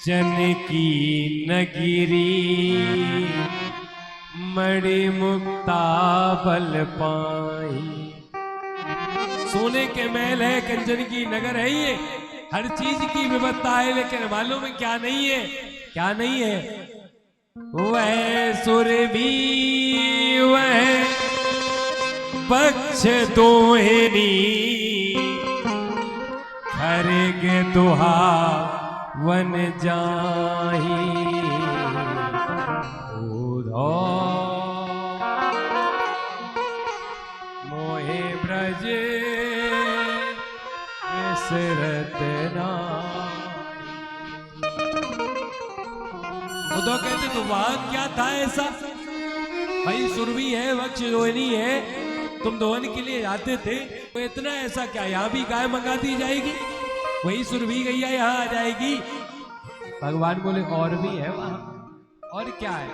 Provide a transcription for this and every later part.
जनकी नगिरी मणि मुक्ता बल पाई। सोने के महल है, कंचन की नगर है, ये हर चीज की व्यवस्था है, लेकिन मालूम है क्या नहीं है? क्या नहीं है? वह सुरभि वह पक्ष दोहिनी खरग दुहा वन जाही। उधो मोहे ब्रज विसरत उद्धव कहते तो वहां क्या था ऐसा? भाई सुरभि है, वक्ष रोहिणी है, तुम दोहन के लिए जाते थे, तो इतना ऐसा क्या? यहाँ भी गाय मंगा दी जाएगी, वही सुरभि गैया यहाँ आ जाएगी। भगवान बोले और भी है वहां। और क्या है?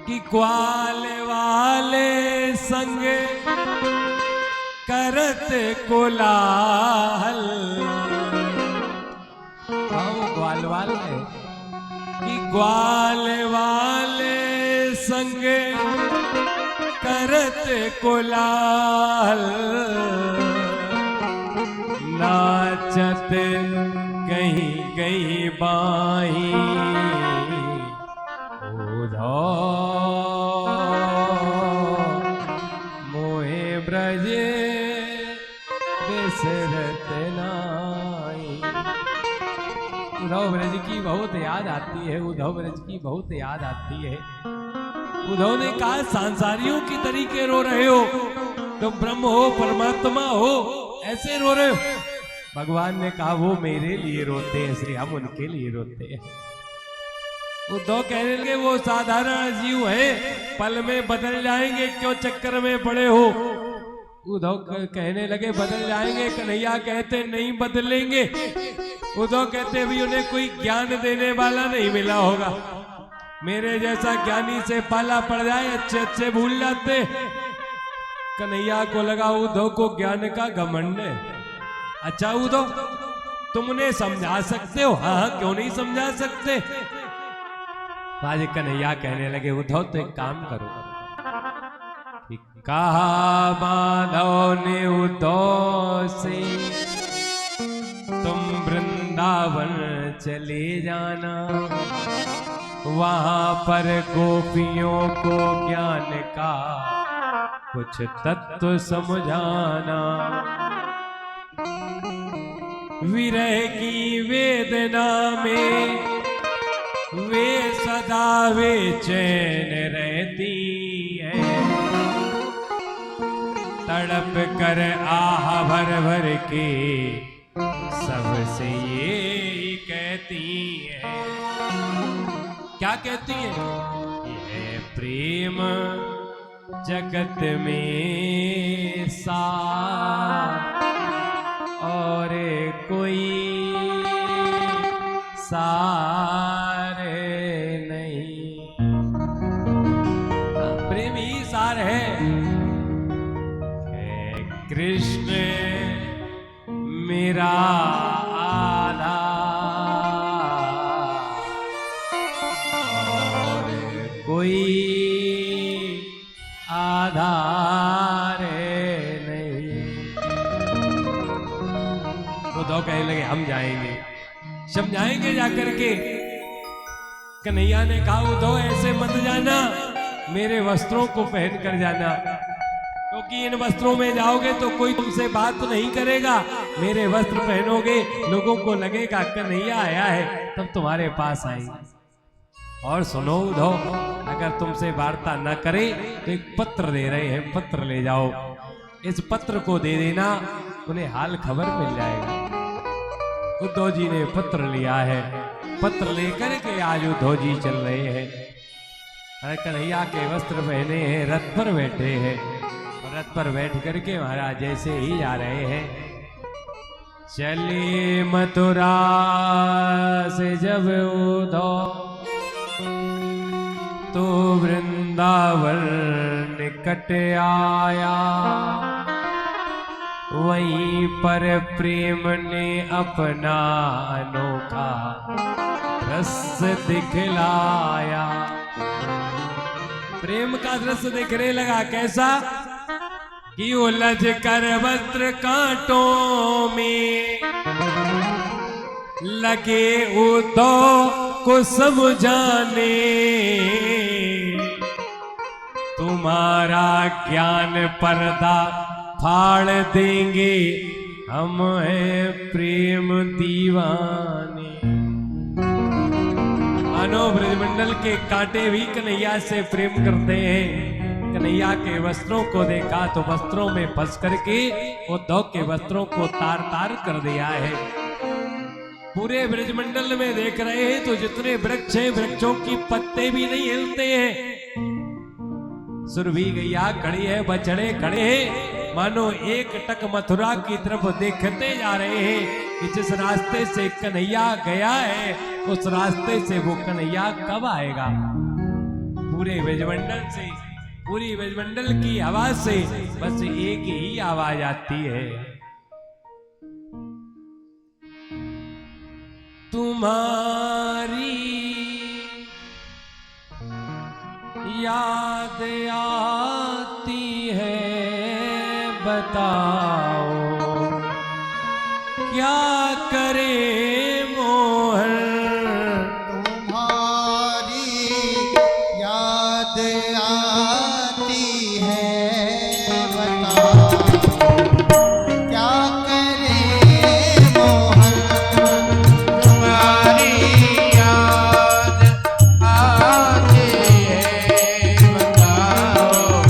कि ग्वाल वाले संग करत कोलाहल। हाँ वो ग्वाल वाला है कि ग्वाल वाले संग करत कोलाहल। नाचत कहीं कहीं बाही उधो मोहे ब्रज बिसरत नाई। उद्धव ब्रज की बहुत याद आती है, उद्धव ब्रज की बहुत याद आती है। उद्धव ने कहा सांसारियों की तरीके रो रहे हो, तुम ब्रह्म हो, परमात्मा हो, ऐसे रो रहे हो। भगवान ने कहा वो मेरे लिए रोते हैं, इसलिए हम उनके लिए रोते हैं। उद्धव कहने लगे वो साधारण जीव है, पल में बदल जाएंगे, क्यों चक्कर में पड़े हो? उद्धव कहने लगे बदल जाएंगे। कन्हैया कहते नहीं बदलेंगे। उद्धव कहते भी उन्हें कोई ज्ञान देने वाला नहीं मिला होगा, मेरे जैसा ज्ञानी से पाला पड़ जाए अच्छे अच्छे भूल जाते। कन्हैया को लगा उद्धव को ज्ञान का घमंड है। अच्छा उद्धव तुम उन्हें समझा सकते हो? हाँ क्यों नहीं समझा सकते? आज कन्हैया कहने लगे उद्धव तो एक काम करो। कहा माधव ने उद्धव से तुम वृंदावन चले जाना, वहां पर गोपियों को ज्ञान का कुछ तत्व समझाना। विरह की वेदना में वे सदा बेचैन रहती है, तड़प कर आह भर भर के सबसे ये कहती है। क्या कहती है? ये प्रेम जगत में सार और कोई सार नहीं। प्रेम ही सार है। कृष्ण मेरा आधा और कोई आधार नहीं। उद्धव कहने लगे हम जाएंगे, समझाएंगे जाकर के। कन्हैया ने कहा उद्धव ऐसे मत जाना, मेरे वस्त्रों को पहन कर जाना, क्योंकि इन वस्त्रों में जाओगे तो कोई तुमसे बात तो नहीं करेगा। मेरे वस्त्र पहनोगे लोगों को लगेगा कन्हैया आया है, तब तुम्हारे पास आएंगे। और सुनो उद्धव, अगर तुमसे वार्ता न करे तो एक पत्र दे रहे हैं, पत्र ले जाओ, इस पत्र को दे देना, उन्हें हाल खबर मिल जाएगा। उद्धव जी ने पत्र लिया है, पत्र लेकर के आज उद्धव जी चल रहे हैं। कन्हैया के वस्त्र पहने हैं, रथ पर बैठे हैं, रथ पर बैठ करके महाराज जैसे ही जा रहे हैं। चले मथुरा से जब उद्धव तो वृंदावन निकट आया, वहीं पर प्रेम ने अपना अनोखा रस दिखलाया। प्रेम का दृश्य दिखने लगा, कैसा कि उलझ कर वस्त्र कांटों में लगे उद्धव को समझाने, तुम्हारा ज्ञान पर्दा फाड़ देंगे, हम हैं प्रेम दीवाने। मानो ब्रजमंडल के कांटे भी कन्हैया से प्रेम करते हैं। कन्हैया के वस्त्रों को देखा तो वस्त्रों में फंस करके उद्धव के वस्त्रों को तार तार कर दिया है। पूरे ब्रजमंडल में देख रहे हैं तो जितने वृक्ष हैं, वृक्षों की पत्ते भी नहीं हिलते हैं। सुरभि गैया खड़ी है, बछड़े खड़े हैं, मानो एक टक मथुरा की तरफ देखते जा रहे हैं कि जिस रास्ते से कन्हैया गया है उस रास्ते से वो कन्हैया कब आएगा। पूरे ब्रजमंडल से, पूरी ब्रजमंडल की आवाज से बस एक ही आवाज आती है, तुम्हारी याद आती है, बताओ क्या करे मोहन। तुम्हारी याद आती है, बताओ क्या करे मोहन। तुम्हारी याद आती है, बताओ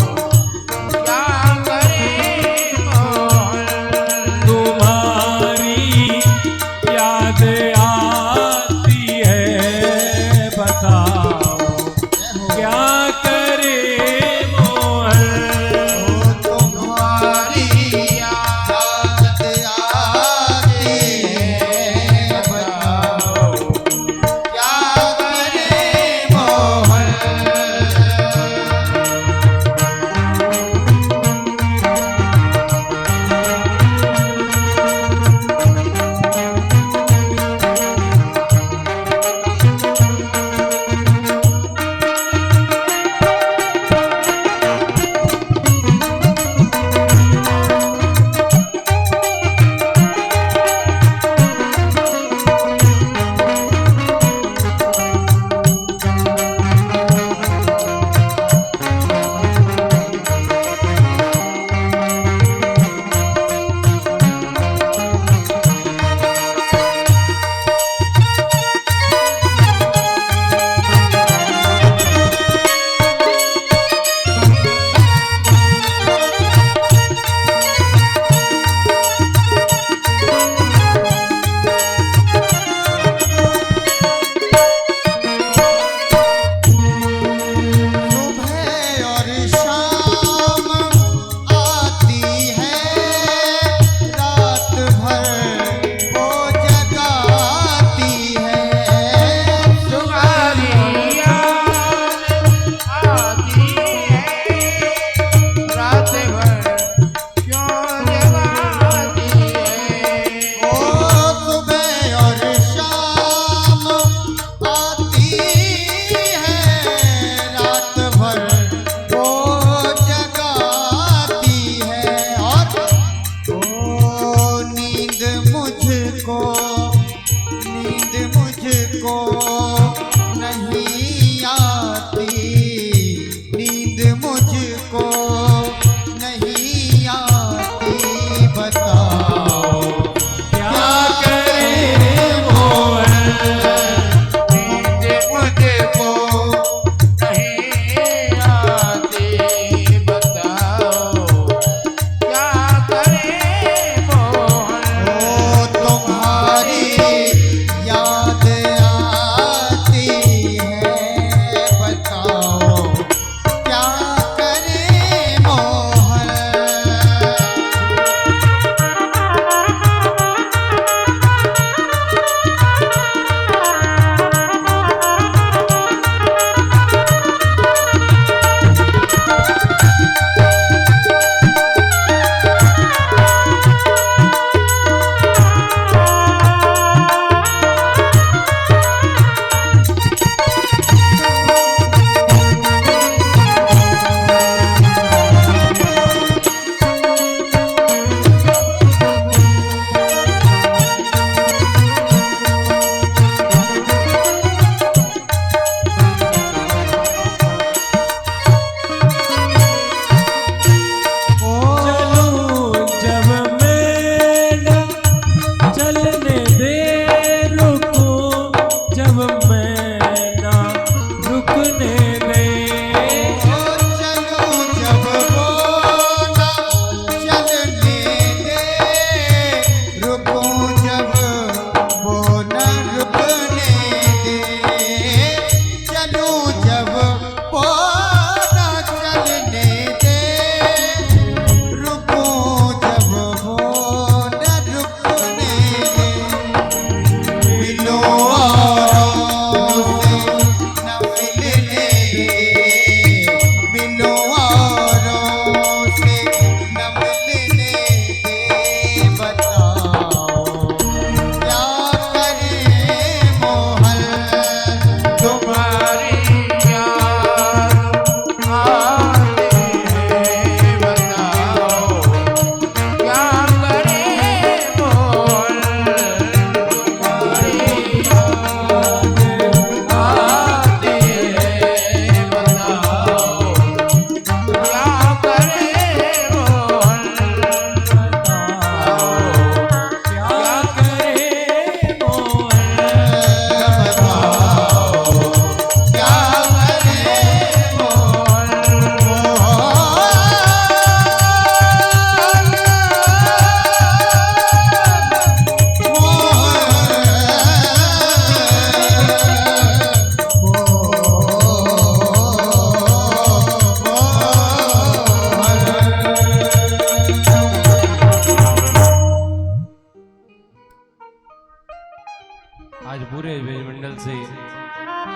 आज पूरे मंडल से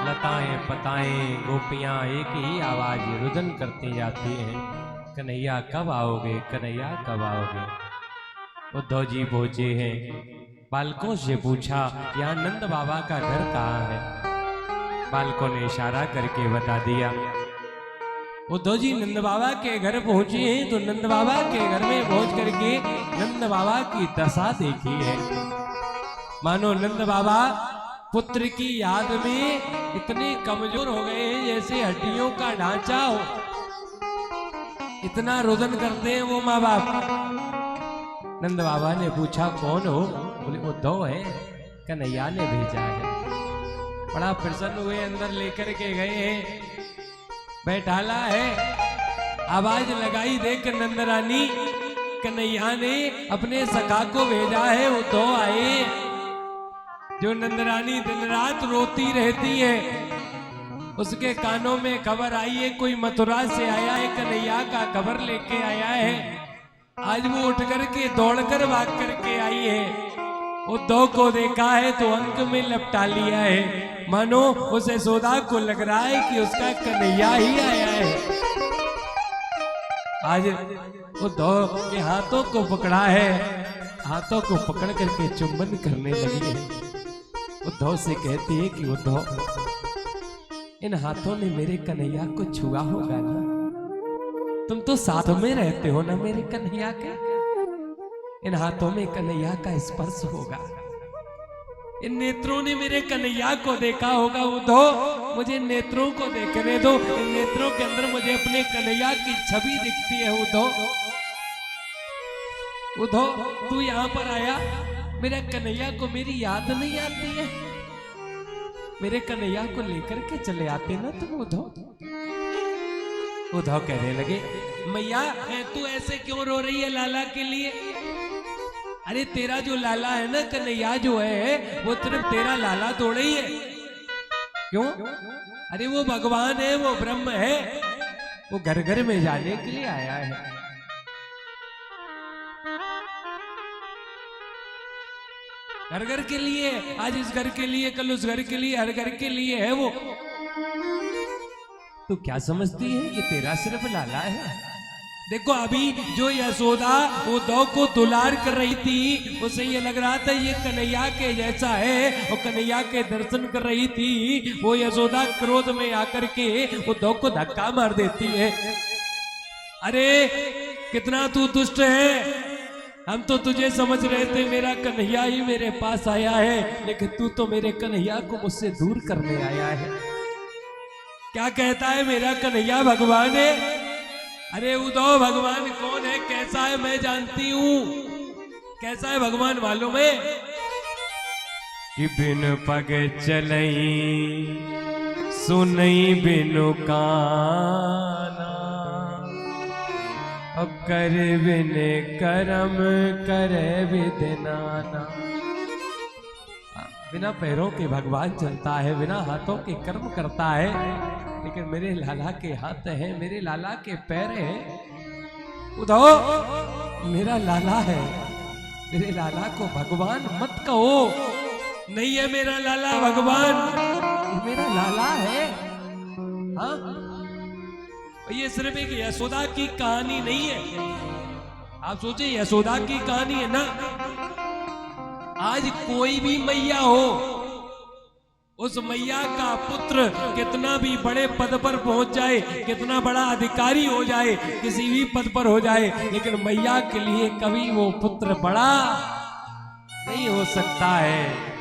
लताएं पताएं गोपियां एक ही आवाज रुदन करती जाती हैं, कन्हैया कब आओगे, कन्हैया कब आओगे। उद्धव जी पहुंचे हैं, बालकों से पूछा यहाँ नंद बाबा का घर कहाँ है। बालकों ने इशारा करके बता दिया। उद्धव जी नंद बाबा के घर पहुंचे हैं तो नंद बाबा के घर में पहुंच करके नंद बाबा की दशा देखी है। मानो नंद बाबा पुत्र की याद में इतने कमजोर हो गए हैं जैसे हड्डियों का ढांचा हो, इतना रुदन करते हैं वो माँ बाप। नंद बाबा ने पूछा कौन हो, बोले उद्धव है, कन्हैया ने भेजा है। बड़ा प्रसन्न हुए, अंदर लेकर के गए हैं, बैठाला है। आवाज लगाई देख नंद रानी, कन्हैया ने अपने सखा को भेजा है, उद्धव आए। जो नंदरानी दिन रात रोती रहती है, उसके कानों में खबर आई है कोई मथुरा से आया है, कन्हैया का खबर लेके आया है। आज वो उठ करके दौड़कर भाग करके आई है। उद्धव को देखा है तो अंक में लपटा लिया है, मानो उस यशोदा को लग रहा है कि उसका कन्हैया ही आया है। आज उद्धव के हाथों को पकड़ा है, हाथों को पकड़ करके चुंबन करने लगी है। उद्धव से कहती है कि उद्धव, इन हाथों ने मेरे कन्हैया को छुआ होगा ना, तुम तो साथ में रहते हो ना मेरे कन्हैया के, इन हाथों में कन्हैया का स्पर्श होगा, इन नेत्रों ने मेरे कन्हैया को देखा होगा। उद्धव मुझे नेत्रों को देखने दो, इन नेत्रों के अंदर मुझे अपने कन्हैया की छवि दिखती है। उद्धव तू यहाँ पर आया, मेरे कन्हैया को मेरी याद नहीं आती है, मेरे कन्हैया को लेकर के चले आते ना तुम। उद्धव कहने लगे, मैया तू ऐसे क्यों रो रही है लाला के लिए? अरे तेरा जो लाला है ना कन्हैया जो है, वो सिर्फ तेरा लाला थोड़ा ही है। क्यों? अरे वो भगवान है, वो ब्रह्म है, वो घर घर में जाने के लिए आया है। हर घर के लिए, आज इस घर के लिए, कल उस घर के लिए, हर घर के लिए है वो। तू क्या समझती है कि तेरा सिर्फ लाला है? देखो अभी जो यशोदा उद्धव को दुलार कर रही थी, उसे ये लग रहा था ये कन्हैया के जैसा है, और कन्हैया के दर्शन कर रही थी। वो यशोदा क्रोध में आकर के उद्धव को धक्का मार देती है। अरे कितना तू दुष्ट है, हम तो तुझे समझ रहे थे मेरा कन्हैया ही मेरे पास आया है, लेकिन तू तो मेरे कन्हैया को मुझसे दूर करने आया है। क्या कहता है मेरा कन्हैया भगवान है? अरे उद्धव भगवान कौन है, कैसा है मैं जानती हूं। कैसा है भगवान मालूम है? कि बिन पग चलई सुनई बिनु काना, अब कर बिन करम करे विदनाना। बिना पैरों के भगवान चलता है, बिना हाथों के कर्म करता है, लेकिन मेरे लाला के हाथ हैं, मेरे लाला के पैर हैं। उद्धव मेरा लाला है, मेरे लाला को भगवान मत कहो। नहीं है मेरा लाला भगवान, मेरा लाला है। हाँ, ये सिर्फ एक यशोदा की कहानी नहीं है। आप सोचिए यशोदा की कहानी है ना, आज कोई भी मैया हो, उस मैया का पुत्र कितना भी बड़े पद पर पहुंच जाए, कितना बड़ा अधिकारी हो जाए, किसी भी पद पर हो जाए, लेकिन मैया के लिए कभी वो पुत्र बड़ा नहीं हो सकता है।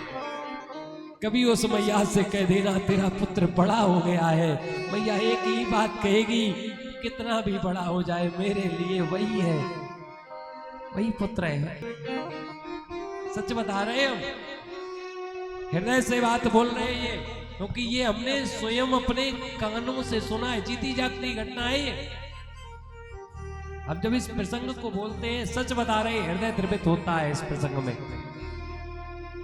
कभी उस मैया से कह देना तेरा पुत्र बड़ा हो गया है, मैया एक ही बात कहेगी, कितना भी बड़ा हो जाए मेरे लिए वही है, वही पुत्र है। सच बता रहे हम, हृदय से बात बोल रहे हैं ये, क्योंकि ये हमने स्वयं अपने कानों से सुना है, जीती जागती घटना है ये। अब जब इस प्रसंग को बोलते हैं सच बता रहे हैं, हृदय द्रवित होता है इस प्रसंग में,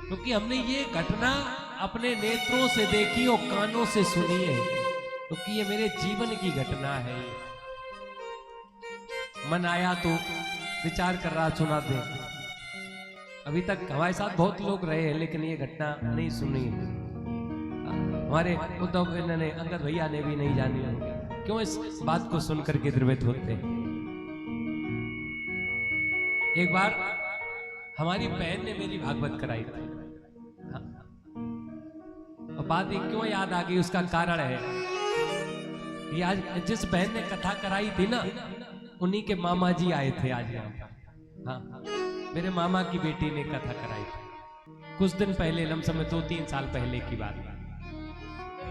क्योंकि हमने ये घटना अपने नेत्रों से देखी और कानों से सुनी है, क्योंकि ये मेरे जीवन की घटना है। मन आया तो विचार कर रहा, सुना दे। अभी तक हमारे साथ बहुत लोग रहे हैं लेकिन ये घटना नहीं सुनी है। हमारे उद्धव भैया ने, अंगद भैया ने भी नहीं जानी होगी। क्यों इस बात को सुनकर के द्रवित होते हैं? एक बार हमारी बहन ने मेरी भागवत कराई थी। हाँ। और बात एक क्यों याद आ गई, उसका कारण है ये, आज जिस बहन ने कथा कराई थी ना, उन्हीं के मामा जी आए थे आज यहाँ। हाँ, मेरे मामा की बेटी ने कथा कराई थी कुछ दिन पहले, लमसम में 2-3 साल पहले की बात।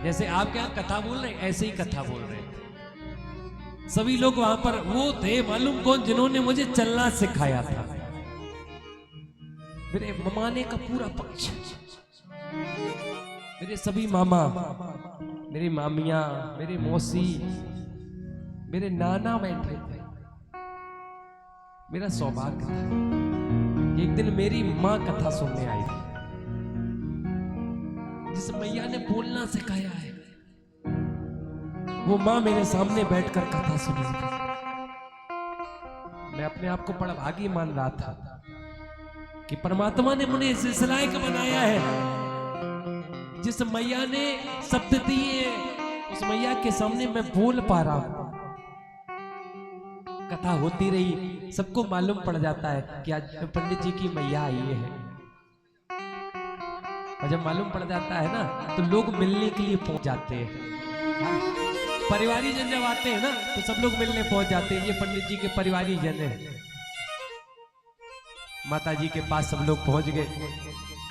जैसे आप क्या कथा बोल रहे, ऐसे ही कथा बोल रहे थे। सभी लोग वहां पर वो थे, मालूम कौन, जिन्होंने मुझे चलना सिखाया था। मेरे ममाने का पूरा पक्ष, मेरे सभी मामा, मेरी मामियां, मेरे मौसी, मेरे नाना बैठे थे। मेरा सौभाग्य था, एक दिन मेरी मां कथा सुनने आई थी, जिस मैया ने बोलना सिखाया है। वो मां मेरे सामने बैठकर कथा सुन रही थी। मैं अपने आप को बड़ा भागी मान रहा था कि परमात्मा ने मुझे इस लायक बनाया है। जिस मैया ने शब्द दिए, उस मैया के सामने मैं बोल पा रहा हूं। कथा होती रही, सबको मालूम पड़ जाता है कि आज पंडित जी की मैया आई है। और जब मालूम पड़ जाता है ना, तो लोग मिलने के लिए पहुंच जाते हैं। परिवारी जन जब आते हैं ना, तो सब लोग मिलने पहुंच जाते हैं। ये पंडित जी के परिवारी जन है। माता जी के पास सब लोग पहुंच गए।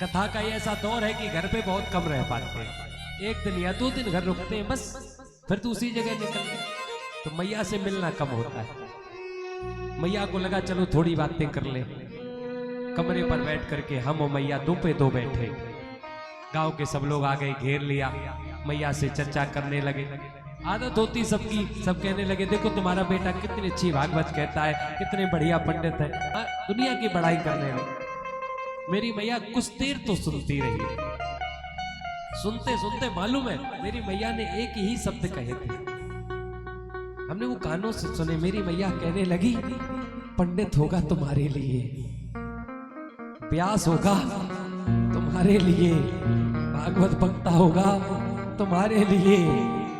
कथा का ये ऐसा दौर है कि घर पे बहुत कम रह पाते हैं। 1 दिन या 2 दिन घर रुकते हैं बस, फिर तो उसी जगह निकलते। तो मैया से मिलना कम होता है। मैया को लगा चलो थोड़ी बातें कर ले। कमरे पर बैठ करके हम और मैया 2 पे 2 बैठे। गांव के सब लोग आ गए, घेर लिया, मैया से चर्चा करने लगे। आदत होती सबकी, सब कहने लगे देखो तुम्हारा बेटा कितनी अच्छी भागवत कहता है, कितने बढ़िया पंडित है। दुनिया की बड़ाई करने लगे। मेरी मैया कुछ देर तो सुनती रही। सुनते सुनते मालूम है मेरी मैया ने एक ही शब्द कहे थे। हमने वो कानों से सुने। मेरी मैया कहने लगी पंडित होगा तुम्हारे लिए, व्यास होगा तुम्हारे लिए, भागवत वक्ता होगा तुम्हारे लिए।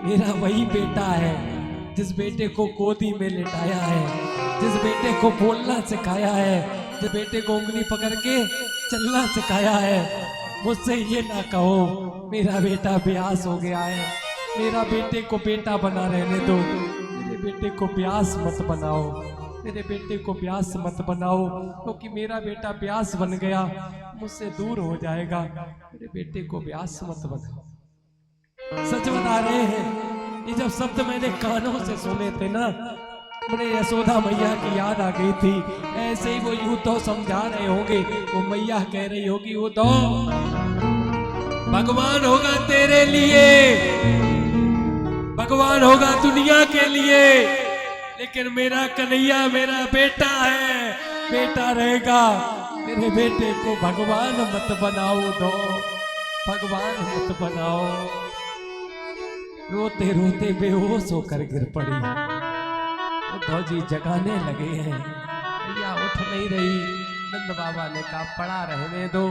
मेरा वही बेटा है जिस बेटे को गोदी में लिटाया है, जिस बेटे को बोलना सिखाया है, जिस बेटे को उंगली पकड़ के चलना सिखाया है। मुझसे ये ना कहो मेरा बेटा व्यास हो गया है। मेरा बेटे को बेटा बना रहने दो। मेरे बेटे को व्यास मत बनाओ, मेरे बेटे को व्यास मत बनाओ, क्योंकि मेरा बेटा व्यास बन गया मुझसे दूर हो जाएगा। मेरे बेटे को व्यास मत बनाओ। सच बता रहे हैं, ये जब शब्द मैंने कानों से सुने थे ना, मुझे यशोदा मैया की याद आ गई थी। ऐसे ही वो यूं तो समझा रहे होंगे, वो मैया कह रही होगी वो तो भगवान होगा तेरे लिए, भगवान होगा दुनिया के लिए, लेकिन मेरा कन्हैया मेरा बेटा है, बेटा रहेगा। मेरे बेटे को भगवान मत बनाओ दो, भगवान मत बनाओ। रोते रोते बेहोश होकर गिर पड़ी। उद्धव जी जगाने लगे हैं, भैया उठ नहीं रही। नंद बाबा ने कहा पड़ा रहने दो,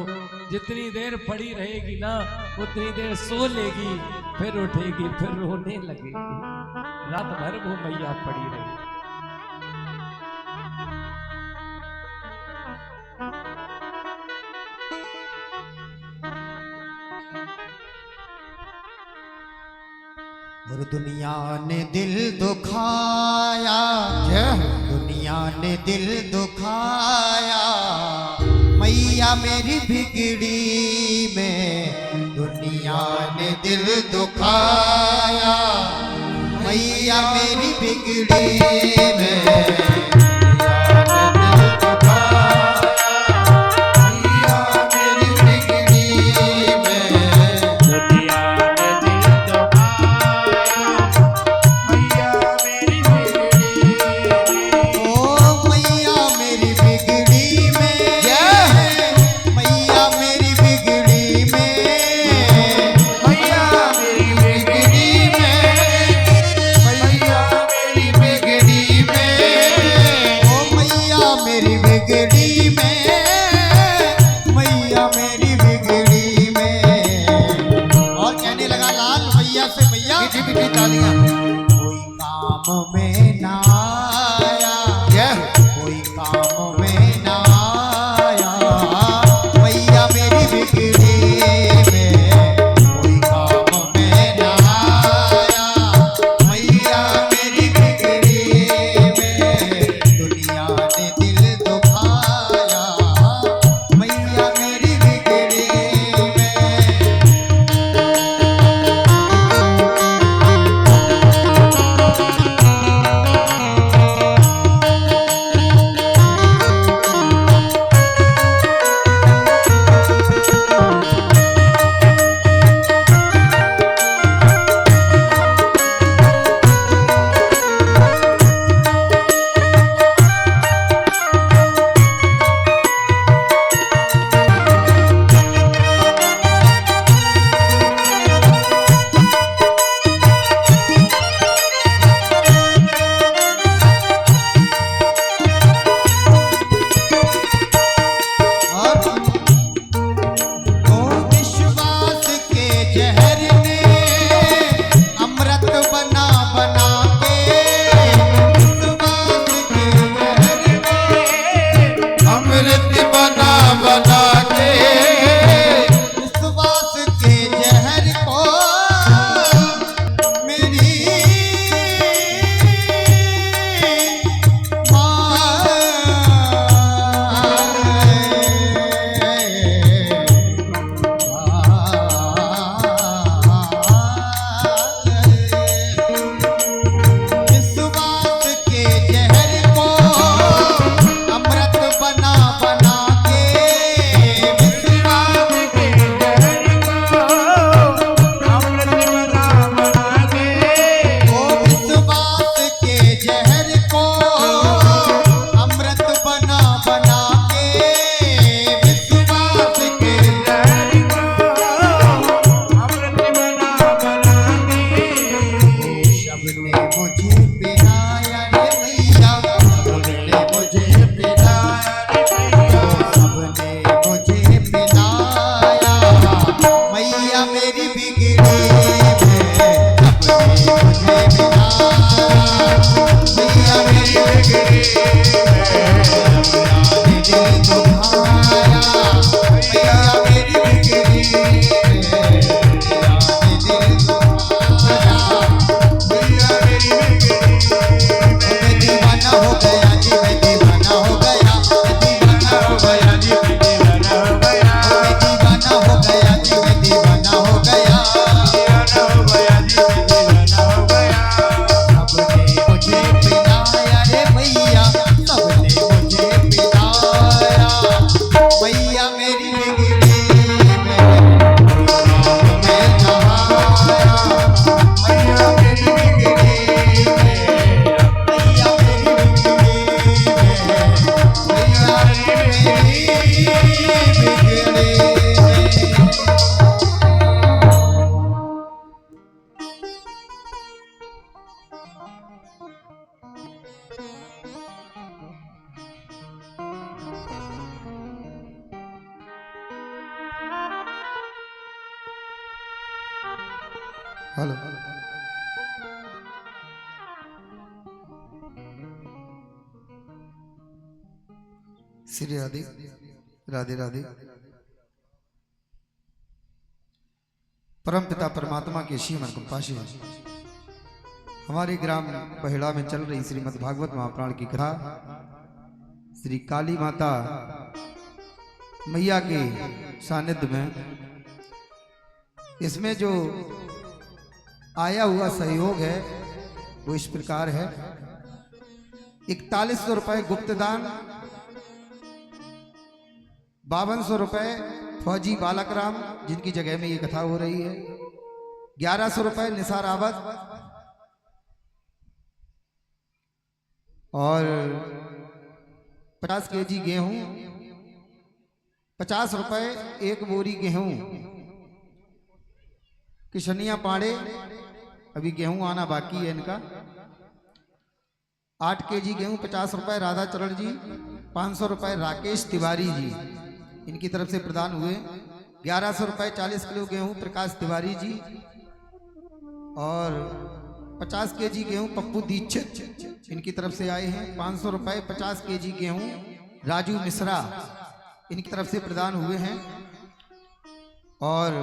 जितनी देर पड़ी रहेगी ना उतनी देर सो लेगी, फिर उठेगी, फिर रोने लगेगी। रात भर वो मैया पड़ी रही। और दुनिया ने दिल दुखाया, दुनिया ने दिल दुखाया, मैया मेरी बिगड़ी में। दुनिया ने दिल दुखाया, मैया मेरी बिगड़ी में। मैया मेरी बिगड़ी सबने मुझे बिगाड़ा मैया मेरी बिगड़ी दिल दुखाया मैया मेरी बिगड़ी दिल दुखाया मैया मेरी बिगड़ी मैं दीवाना हो गया जी मैं दीवाना हो गया दीवाना हो गया जी मैं दीवाना हो गया मैं दीवाना हो गया जी मैं दीवाना हो गया दीवाना हो गया जी मैं दीवाना हो गया सबने मुझे पिलाया रे भैया सबने मुझे पिलाया मैया मेरी बिगड़ी मैं नहाया मैया मेरी बिगड़ी मैया मेरी बिगड़ी मैया मेरी बिगड़ी हेलो श्री राधे राधे राधे परम पिता परमात्मा के श्रीमद कृपाशी हमारे ग्राम बहेड़ा में चल रही श्रीमद् भागवत महापुराण की कथा श्री काली माता मैया के सानिध्य में इसमें जो आया हुआ सहयोग है वो इस प्रकार है 4100 रुपए गुप्तदान 5200 रुपए फौजी बालक राम जिनकी जगह में ये कथा हो रही है 1100 रुपए निसार आवत और 50 केजी गेहूं 50 रुपए एक बोरी गेहूं किशनिया पाड़े अभी गेहूं आना बाकी है इनका 8 केजी गेहूं 50 रुपए राधा चरण जी 500 रुपए राकेश तिवारी जी इनकी तरफ से प्रदान हुए 1100 रुपए 40 किलो गेहूं प्रकाश तिवारी जी और 50 केजी गेहूं पप्पू दीक्षित इनकी तरफ से आए हैं 500 रुपए 50 केजी गेहूं राजू मिश्रा इनकी तरफ से प्रदान हुए हैं और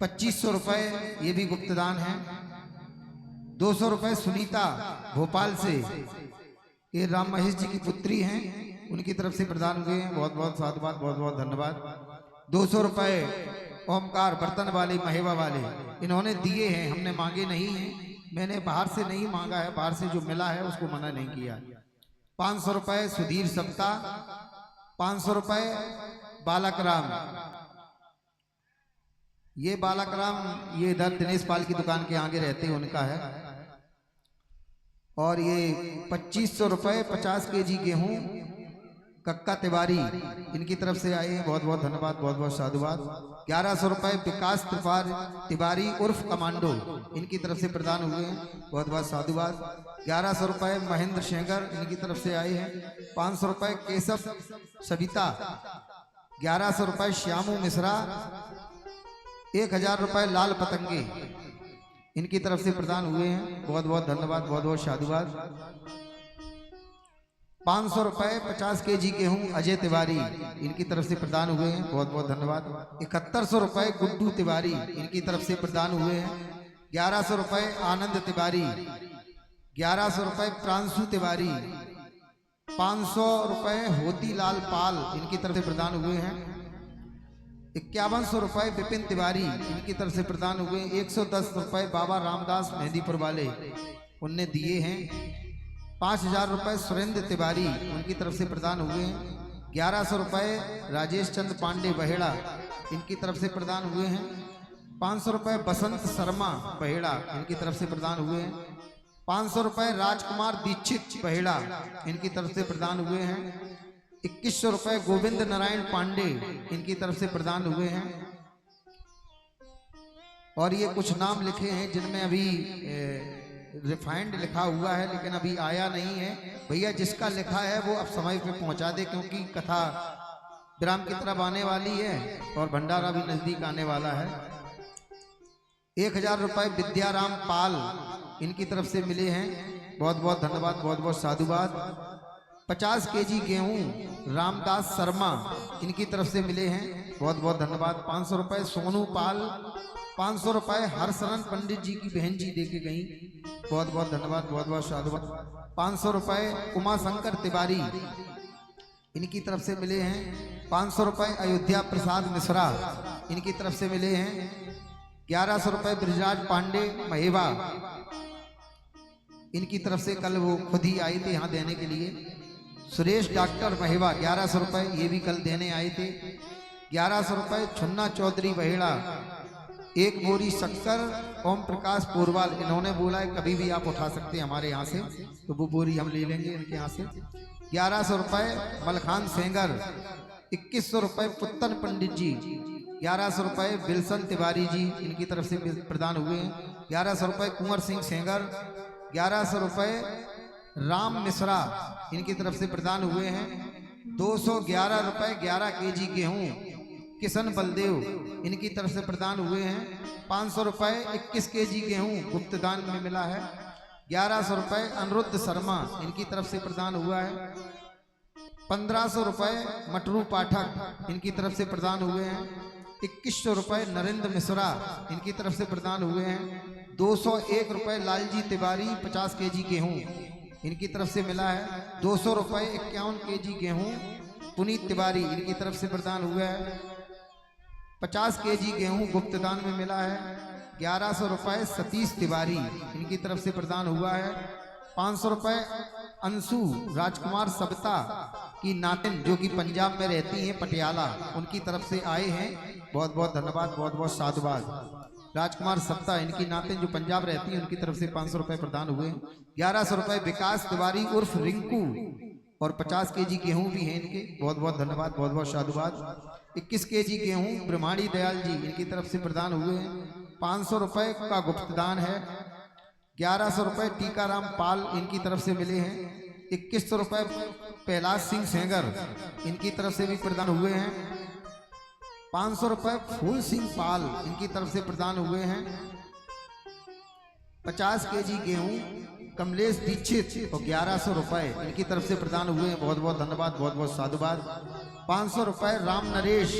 2500 रुपए ये भी गुप्तदान है 200 रुपए सुनीता भोपाल से ये राम महेश जी की पुत्री हैं उनकी तरफ से प्रदान हुए हैं बहुत बहुत साधुवाद बहुत बहुत धन्यवाद 200 रुपए ओमकार बर्तन वाले महेवा वाले इन्होंने दिए हैं हमने मांगे नहीं हैं मैंने बाहर से नहीं मांगा है बाहर से जो मिला है उसको मना नहीं किया 500 रुपए सुधीर सप्ता 500 रुपए बालक राम ये बालक राम ये इधर दिनेश पाल की दुकान के आगे रहते हैं उनका है और ये 2500 रुपए 50 केजी गेहूं कक्का तिवारी इनकी तरफ से आए हैं बहुत बहुत धन्यवाद बहुत बहुत साधुवाद 1100 रुपए विकास तिवारी उर्फ कमांडो इनकी तरफ से प्रदान हुए हैं बहुत बहुत साधुवाद 1100 रुपए महेंद्र शेंगर इनकी तरफ से आए हैं 500 रुपए केशव सविता 1100 रुपए श्यामू मिश्रा 1000 रुपए लाल पतंगे इनकी तरफ से प्रदान हुए हैं बहुत बहुत धन्यवाद बहुत बहुत साधुवाद 500 रुपए 50 केजी गेहूं अजय तिवारी इनकी तरफ से प्रदान हुए हैं बहुत बहुत धन्यवाद 7100 रुपए गुड्डू तिवारी इनकी तरफ से प्रदान हुए हैं 1100 रुपए आनंद तिवारी 1100 रुपए प्रांशु तिवारी 500 रुपए होतीलाल पाल इनकी तरफ से प्रदान हुए हैं 5100 रुपए विपिन तिवारी इनकी तरफ से प्रदान हुए 110 रुपए बाबा रामदास मेहंदीपुर वाले उनने दिए हैं 5000 रुपए सुरेंद्र तिवारी उनकी तरफ से प्रदान हुए हैं 1100 रुपए राजेश चंद्र पांडे बहेड़ा इनकी तरफ से प्रदान हुए हैं 500 रुपए बसंत शर्मा बहेड़ा इनकी तरफ से प्रदान हुए हैं 500 रुपए राजकुमार दीक्षित बहेड़ा इनकी तरफ से प्रदान हुए हैं 2100 रुपए गोविंद नारायण पांडे इनकी तरफ से प्रदान हुए हैं और ये कुछ नाम लिखे हैं जिनमें अभी रिफाइंड लिखा हुआ है लेकिन अभी आया नहीं है भैया जिसका लिखा है वो अब समय पे पहुंचा दे क्योंकि कथा विराम की तरफ आने वाली है और भंडारा भी नजदीक आने वाला है। 1000 रुपए विद्याराम पाल इनकी तरफ से मिले हैं, बहुत बहुत धन्यवाद, बहुत बहुत साधुवाद। 50 केजी गेहूं रामदास शर्मा इनकी तरफ से मिले हैं, बहुत बहुत धन्यवाद। 500 रुपए सोनू पाल, 500 रुपए हरशरण पंडित जी की बहन जी देके गई, बहुत बहुत धन्यवाद, बहुत बहुत साधुवाद। 500 रुपए उमा शंकर तिवारी इनकी तरफ से मिले हैं। 500 रुपए अयोध्या प्रसाद मिश्रा इनकी तरफ से मिले हैं। 1100 रुपए ब्रिजराज पांडे महेवा इनकी तरफ से कल वो खुद ही आए थे यहाँ देने के लिए। सुरेश डॉक्टर महेवा 1100 रुपए ये भी कल देने आए थे। 1100 रुपए छुन्ना चौधरी बहेड़ा, 1 बोरी शक्कर ओम प्रकाश पोरवाल, इन्होंने बोला है कभी भी आप उठा सकते हैं हमारे यहाँ से, तो वो बोरी हम ले लेंगे इनके यहाँ से। 1100 रुपए मलखान सेंगर, 2100 रुपए पुत्तन पंडित जी, 1100 रुपए बिल्सन तिवारी जी इनकी तरफ से प्रदान हुए हैं। 1100 रुपए कुंवर सिंह सेंगर, 1100 रुपए राम मिश्रा इनकी तरफ से प्रदान हुए हैं। 211 रुपए 11 केजी गेहूं किशन बलदेव इनकी तरफ से प्रदान हुए हैं। 500 रुपए 21 केजी गेहूं गुप्तदान में मिला है। 1100 रुपए अनिरुद्ध शर्मा इनकी तरफ से प्रदान हुआ है। 1500 रुपए मटरू पाठक इनकी तरफ से प्रदान हुए हैं। 2100 रुपए नरेंद्र मिश्रा इनकी तरफ से प्रदान हुए हैं। 201 रुपए लालजी तिवारी 50 केजी गेहूं इनकी तरफ से मिला है। 200 रुपए 51 केजी गेहूं पुनीत तिवारी इनकी तरफ से प्रदान हुआ है। 50 केजी गेहूं गुप्तदान में मिला है। 1100 रुपए सतीश तिवारी इनकी तरफ से प्रदान हुआ है। 500 रुपए अंशु राजकुमार सबता की नातिन जो कि पंजाब में रहती हैं पटियाला, उनकी तरफ से आए हैं, बहुत बहुत धन्यवाद, बहुत बहुत साधुवाद। राजकुमार सप्ता इनकी नातिन जो पंजाब रहती है उनकी तरफ से 500 रुपए प्रदान हुए। 1100 रुपए विकास तिवारी उर्फ रिंकू और 50 केजी गेहूं भी हैं इनके, बहुत बहुत धन्यवाद, बहुत बहुत साधुवाद। 21 केजी गेहूं ब्रह्माणी दयाल जी इनकी तरफ से प्रदान हुए हैं। 500 रुपए का गुप्तदान है। 1100 रुपए टीकाराम पाल इनकी तरफ से मिले हैं। 2100 रुपए कैलाश सिंह सेंगर इनकी तरफ से भी प्रदान हुए हैं। 500 रुपए फूल सिंह पाल इनकी तरफ से प्रदान हुए हैं। 50 केजी गेहूं कमलेश दीक्षित और 1100 रुपए इनकी तरफ से प्रदान हुए हैं, बहुत बहुत धन्यवाद, बहुत बहुत साधुवाद। 500 रुपए राम नरेश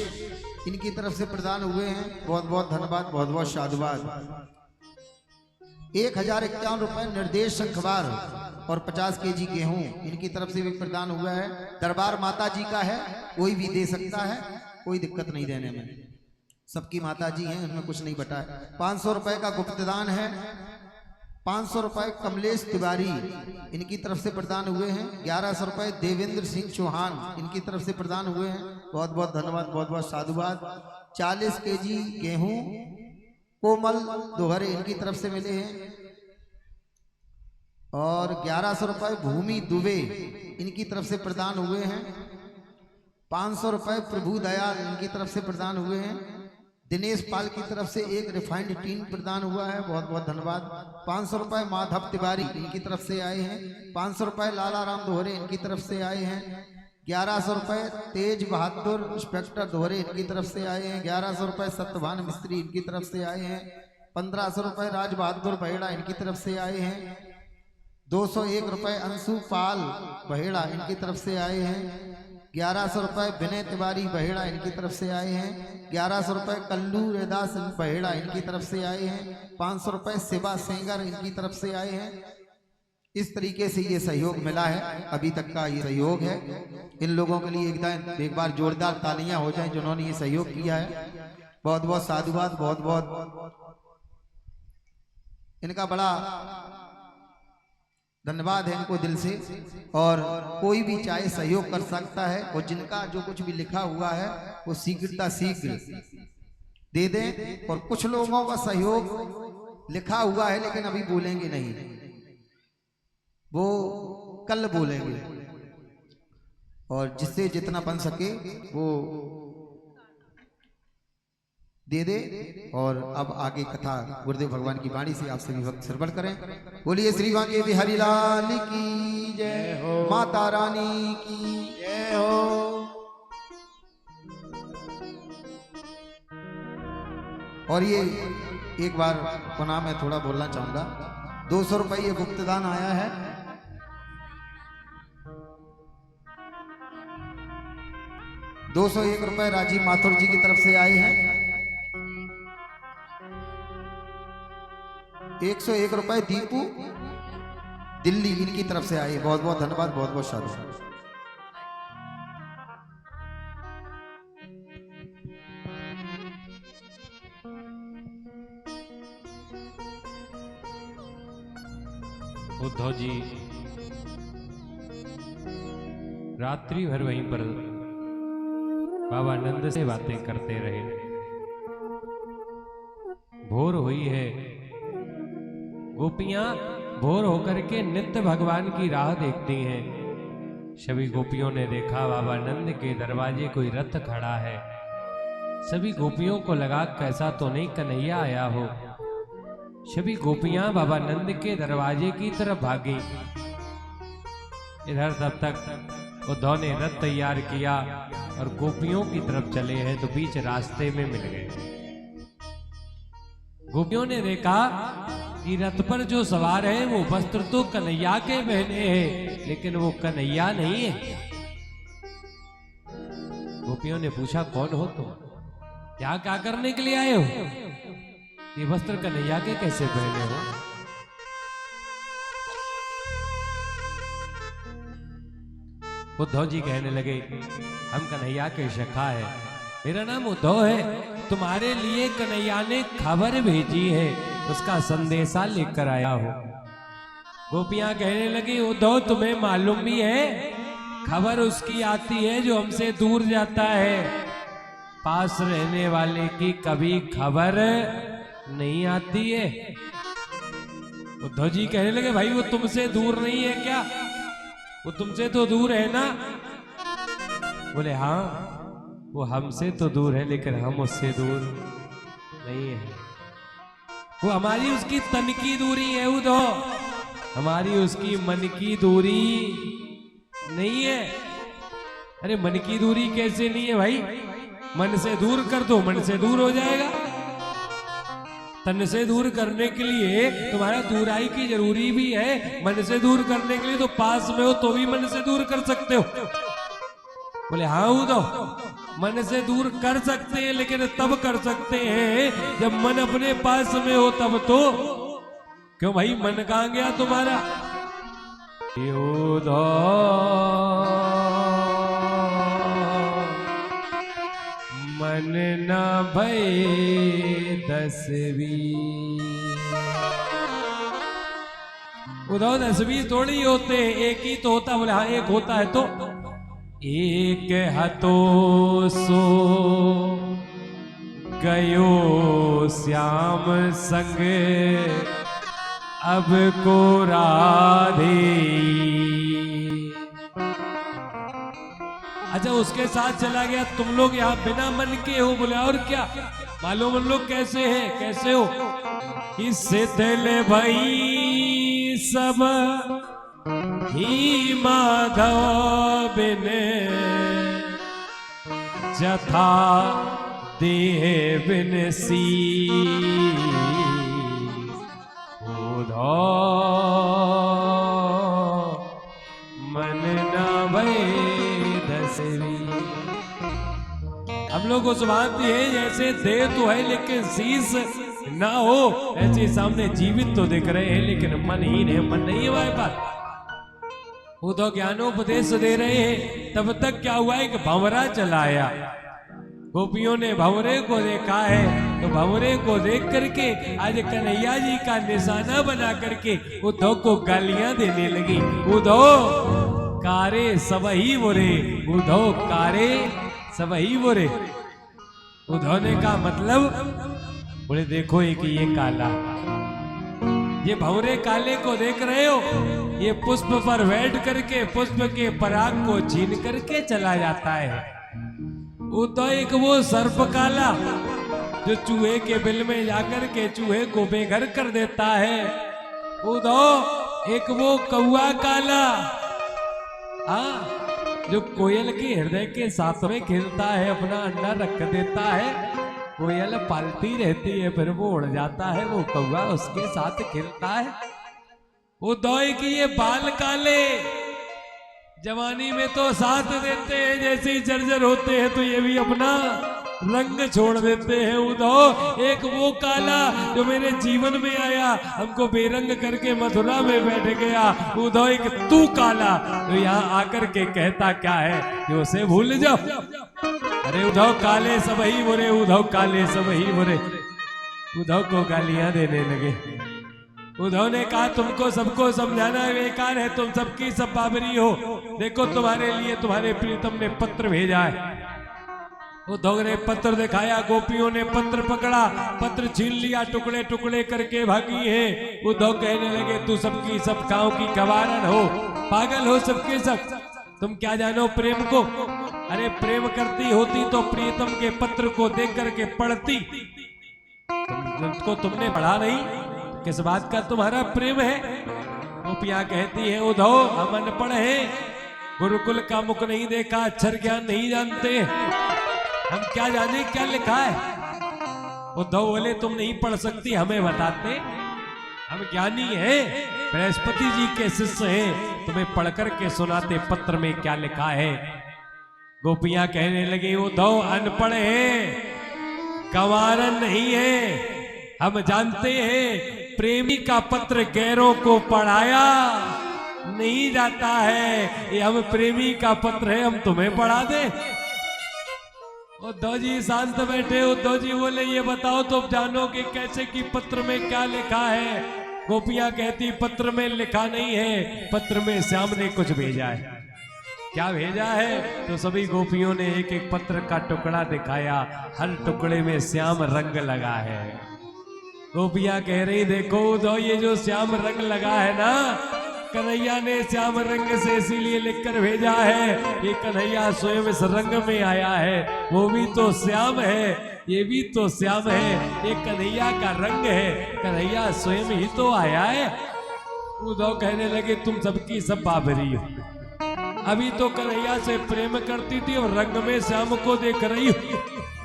इनकी तरफ से प्रदान हुए हैं, बहुत बहुत धन्यवाद, बहुत बहुत साधुवाद। 1051 रुपए निर्देश शंखवार और 50 केजी गेहूं इनकी तरफ से भी प्रदान हुआ है। दरबार माता जी का है, कोई भी दे सकता है, कोई दिक्कत नहीं देने में, सबकी माता जी हैं, उनमें कुछ नहीं बटा है। 500 रुपए का गुप्तदान है। 500 रुपए कमलेश तिवारी इनकी तरफ से प्रदान हुए हैं। 1100 रुपए देवेंद्र सिंह चौहान इनकी तरफ से प्रदान हुए हैं, बहुत बहुत धन्यवाद, बहुत बहुत साधुवाद। 40 केजी गेहूं कोमल दोहरे इनकी तरफ से मिले हैं और 1100 रुपए भूमि दुबे इनकी तरफ से प्रदान हुए हैं। 500 रुपए प्रभु दयाल इनकी तरफ से प्रदान हुए हैं। दिनेश पाल की तरफ से एक रिफाइंड टीन प्रदान हुआ है, बहुत बहुत धन्यवाद। 500 रुपए माधव तिवारी इनकी तरफ से आए हैं। 500 रुपए लाला राम दोहरे इनकी तरफ से आए हैं। 1100 रुपए तेज बहादुर इंस्पेक्टर दोहरे इनकी तरफ से आए हैं। 1100 रुपए सत्यभान मिस्त्री इनकी तरफ से आए हैं। 1500 रुपए राज बहादुर बहेड़ा इनकी तरफ से आए हैं। 201 रुपए अंशु पाल बहेड़ा इनकी तरफ से आए हैं। 1100 रुपए विनय तिवारी बहेड़ा इनकी तरफ से आए हैं। 1100 रुपए कल्लू रेदास बहेड़ा इनकी तरफ से आए हैं। 500 रुपए शिवा सेंगर इनकी तरफ से आए हैं। इस तरीके से ये सहयोग मिला है, अभी तक का ये सहयोग है। इन लोगों के लिए एक बार जोरदार तालियां हो जाएं जिन्होंने ये सहयोग किया है, बहुत बहुत साधुवाद, बहुत बहुत इनका बड़ा धन्यवाद है इनको दिल से। और कोई भी चाहे सहयोग कर सकता है और जिनका जो कुछ भी लिखा हुआ है वो शीघ्रता शीघ्र दे दें। और कुछ लोगों का सहयोग लिखा हुआ है लेकिन अभी बोलेंगे नहीं, वो कल बोलेंगे, और जिससे जितना बन सके वो दे दे। और अब आगे कथा गुरुदेव भगवान की वाणी से आप सभी भक्त श्रवण करें। बोलिए श्री वांके बिहारी लाल की जय हो, माता रानी की जय हो। और ये एक बार पुनः मैं थोड़ा बोलना चाहूंगा, 200 रुपये ये गुप्तदान आया है। ₹201 राजीव माथुर जी की तरफ से आए हैं। 101 रुपए दीपू दिल्ली इनकी तरफ से आए। बहुत बहुत धन्यवाद, बहुत बहुत शाबाश। उद्धव जी रात्रि भर वहीं पर बाबा नंद से बातें करते रहे। भोर हुई है, गोपियां भोर होकर के नित्य भगवान की राह देखती हैं। सभी गोपियों ने देखा बाबा नंद के दरवाजे कोई रथ खड़ा है। सभी गोपियों को लगा कैसा तो नहीं कन्हैया आया हो। सभी गोपियां बाबा नंद के दरवाजे की तरफ भागी। इधर तब तक उद्धव ने रथ तैयार किया और गोपियों की तरफ चले हैं तो बीच रास्ते में मिल गए। गोपियों ने देखा कि रथ पर जो सवार है वो वस्त्र तो कन्हैया के पहने हैं, लेकिन वो कन्हैया नहीं है। गोपियों ने पूछा, कौन हो तुम? यहाँ क्या करने के लिए आए हो? ये वस्त्र कन्हैया के कैसे पहने हो? उद्धव जी कहने लगे, हम कन्हैया के सखा है, मेरा नाम उद्धव है। तुम्हारे लिए कन्हैया ने खबर भेजी है, उसका संदेशा लेकर आया हो। गोपियां कहने लगी, उद्धव तुम्हें मालूम भी है खबर उसकी आती है जो हमसे दूर जाता है, पास रहने वाले की कभी खबर नहीं आती है। उद्धव जी कहने लगे, भाई वो तुमसे दूर नहीं है क्या? वो तुमसे तो दूर है ना? बोले हाँ, वो हमसे तो दूर है लेकिन हम उससे दूर नहीं है। वो हमारी उसकी तन की दूरी है उद्धव, हमारी उसकी मन की दूरी नहीं है। अरे मन की दूरी कैसे नहीं है भाई? मन से दूर कर दो, मन से दूर हो जाएगा। तन से दूर करने के लिए तुम्हारा दूराई की जरूरी भी है। मन से दूर करने के लिए तो पास में हो तो भी मन से दूर कर सकते हो। बोले हाँ उद्धव, मन से दूर कर सकते हैं लेकिन तब कर सकते हैं जब मन अपने पास में हो तब। तो क्यों भाई, मन कहाँ गया तुम्हारा? मन न भय 10वीं। उद्धव 10वीं थोड़ी होते, एक ही तो होता। बोले हाँ एक होता है। तो एक हतो सो गयो श्याम संग, अब को राधे। अच्छा उसके साथ चला गया। तुम लोग यहाँ बिना मन के हो। बोले और क्या? मालूम हम लोग कैसे हैं? कैसे हो? कि सिद्धल भई सब ही माधव बिन, जथा देह बिन सी। मन न भय 10वीं। हम लोग उस बात है जैसे देह तो है लेकिन शीश ना हो, ऐसे सामने जीवित तो दिख रहे हैं लेकिन मन ही नहीं, मन नहीं है हमारे पास। वो तो ज्ञानोपदेश दे रहे हैं। तब तक क्या हुआ है कि भंवरा चला आया। गोपियों ने भंवरे को देखा है तो भंवरे को देख करके आज कन्हैया जी का निशाना बना करके उद्धव को गालियां देने लगी। उद्धव कारे सबही बुरे, उद्धव कारे सबही बुरे। उद्धव ने कहा मतलब? बोले देखो एक ये काला, ये भंवरे काले को देख रहे हो? ये पुष्प पर बैठ करके पुष्प के पराग को छीन करके चला जाता है। उद्धव एक वो सर्प काला जो चूहे के बिल में जाकर के चूहे को बेघर कर देता है। उद्धव एक वो कौआ काला, जो कोयल के हृदय के साथ में खेलता है, अपना अंडा रख देता है। कोयल पालती रहती है, फिर वो उड़ जाता है, वो कौवा उसके साथ खेलता है। उद्धव की ये बाल काले जवानी में तो साथ देते हैं, जैसे ही जर्जर होते हैं तो ये भी अपना रंग छोड़ देते हैं। उद्धव एक वो काला जो मेरे जीवन में आया, हमको बेरंग करके मथुरा में बैठ गया। उद्धव एक तू काला तो यहाँ आकर के कहता क्या है कि उसे भूल जाओ। अरे उद्धव काले सब ही बुरे, उद्धव काले सब ही बुरे। उद्धव को गालियां देने लगे। उद्धव ने कहा तुमको सबको समझाना बेकार है, तुम सबकी सब बाबरी हो। देखो तुम्हारे लिए तुम्हारे प्रीतम ने पत्र भेजा है। उद्धव ने पत्र दिखाया, गोपियों ने पत्र पकड़ा, पत्र छीन लिया, टुकड़े टुकड़े करके भागी है। उद्धव कहने लगे तू सबकी सब गांव की गवारन हो, पागल हो सबके सब, तुम क्या जानो प्रेम को। अरे प्रेम करती होती तो प्रीतम के पत्र को देख करके पढ़ती, तुमको तुमने पढ़ा नहीं, किस बात का तुम्हारा प्रेम है। गोपियां कहती है उद्धव हम अनपढ़ हैं, गुरुकुल का मुख नहीं देखा, अक्षर ज्ञान नहीं जानते, हम क्या जाने क्या लिखा है। उद्धव बोले तुम नहीं पढ़ सकती, हमें बताते, हम ज्ञानी हैं, बृहस्पति जी के शिष्य हैं, तुम्हें पढ़कर के सुनाते पत्र में क्या लिखा है। गोपियां कहने लगी उद्धव अनपढ़ है, गंवारन नहीं है, हम जानते हैं प्रेमी का पत्र गैरों को पढ़ाया नहीं जाता है, ये हम प्रेमी का पत्र है, हम तुम्हें पढ़ा दे। उद्धव जी शांत बैठे। उद्धव जी बोले ये बताओ तो जानो कि कैसे कि पत्र में क्या लिखा है। गोपियां कहती पत्र में लिखा नहीं है, पत्र में श्याम ने कुछ भेजा है। क्या भेजा है? तो सभी गोपियों ने एक एक पत्र का टुकड़ा दिखाया, हर टुकड़े में श्याम रंग लगा है। गोपियां कह रही देखो उद्धव ये जो श्याम रंग लगा है ना, कन्हैया ने श्याम रंग से इसीलिए लिखकर भेजा है, ये कन्हैया स्वयं इस रंग में आया है, वो भी तो श्याम है, ये भी तो श्याम है, ये कन्हैया का रंग है, कन्हैया स्वयं ही तो आया है। उद्धव कहने लगे तुम सबकी सब बाबरी हो, अभी तो कन्हैया से प्रेम करती थी और रंग में श्याम को देख रही हो,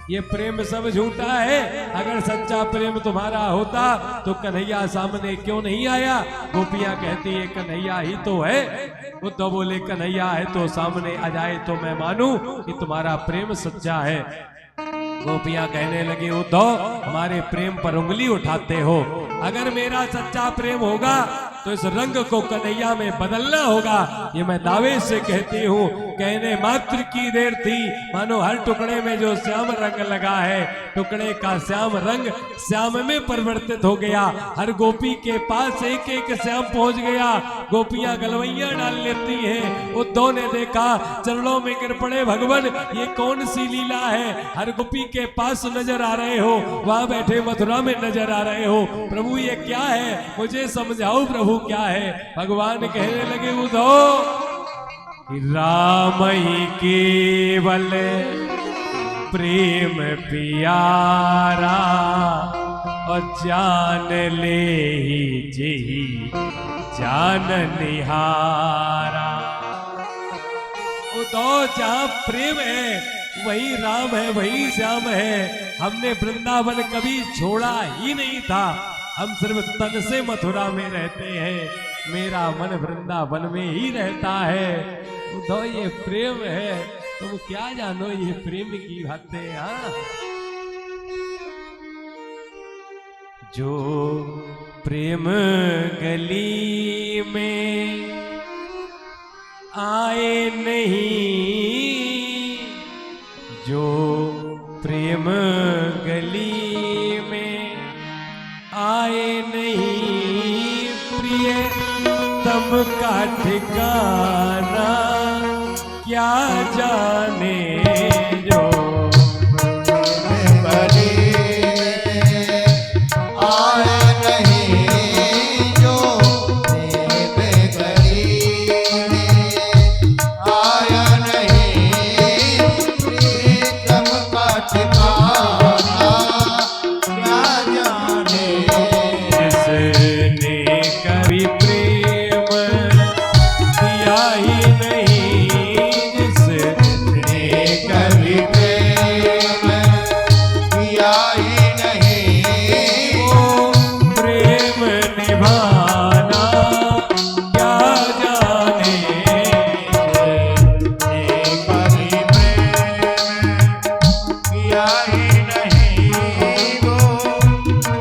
ये प्रेम सब झूठा है। अगर सच्चा प्रेम तुम्हारा होता तो कन्हैया सामने क्यों नहीं आया। गोपियां कहती है कन्हैया ही तो है। उद्धव बोले कन्हैया है तो सामने आ जाए तो मैं मानूं कि तुम्हारा प्रेम सच्चा है। गोपियां कहने लगी उद्धव हमारे प्रेम पर उंगली उठाते हो, अगर मेरा सच्चा प्रेम होगा तो इस रंग को कन्हैया में बदलना होगा, ये मैं दावे से कहती हूँ। कहने मात्र की देर थी, मानो हर टुकड़े में जो श्याम रंग लगा है, टुकड़े का श्याम रंग श्याम में परिवर्तित हो गया। हर गोपी के पास एक एक श्याम पहुंच गया। गोपियां गलवैया डाल लेती हैं। उद्धव ने देखा, चरणों में गिर पड़े, भगवान ये कौन सी लीला है। हर गोपी के पास नजर आ रहे हो, वहां बैठे मथुरा में नजर आ रहे हो, प्रभु ये क्या है, मुझे समझाओ प्रभु क्या है। भगवान कहने लगे उद्धव राम ही केवल प्रेम प्यारा, और जान ले ही जी जान निहारा। उद्धव जहाँ प्रेम है वही राम है, वही श्याम है। हमने वृंदावन कभी छोड़ा ही नहीं था, हम सिर्फ तन से मथुरा में रहते हैं, मेरा मन वृंदावन में ही रहता है। उद्धव ये प्रेम है, तुम क्या जानो ये प्रेम की बातें। हाँ जो प्रेम गली में आए नहीं, जो प्रेम गली में आए नहीं, प्रिय तम का ठिकाना क्या जाने। जो का नहीं वो प्रेम निभाना क्या जाने एक ही प्रेम किया ही नहीं वो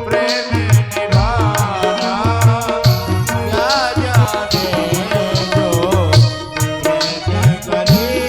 प्रेम निभाना क्या जाने जो प्रेम करीब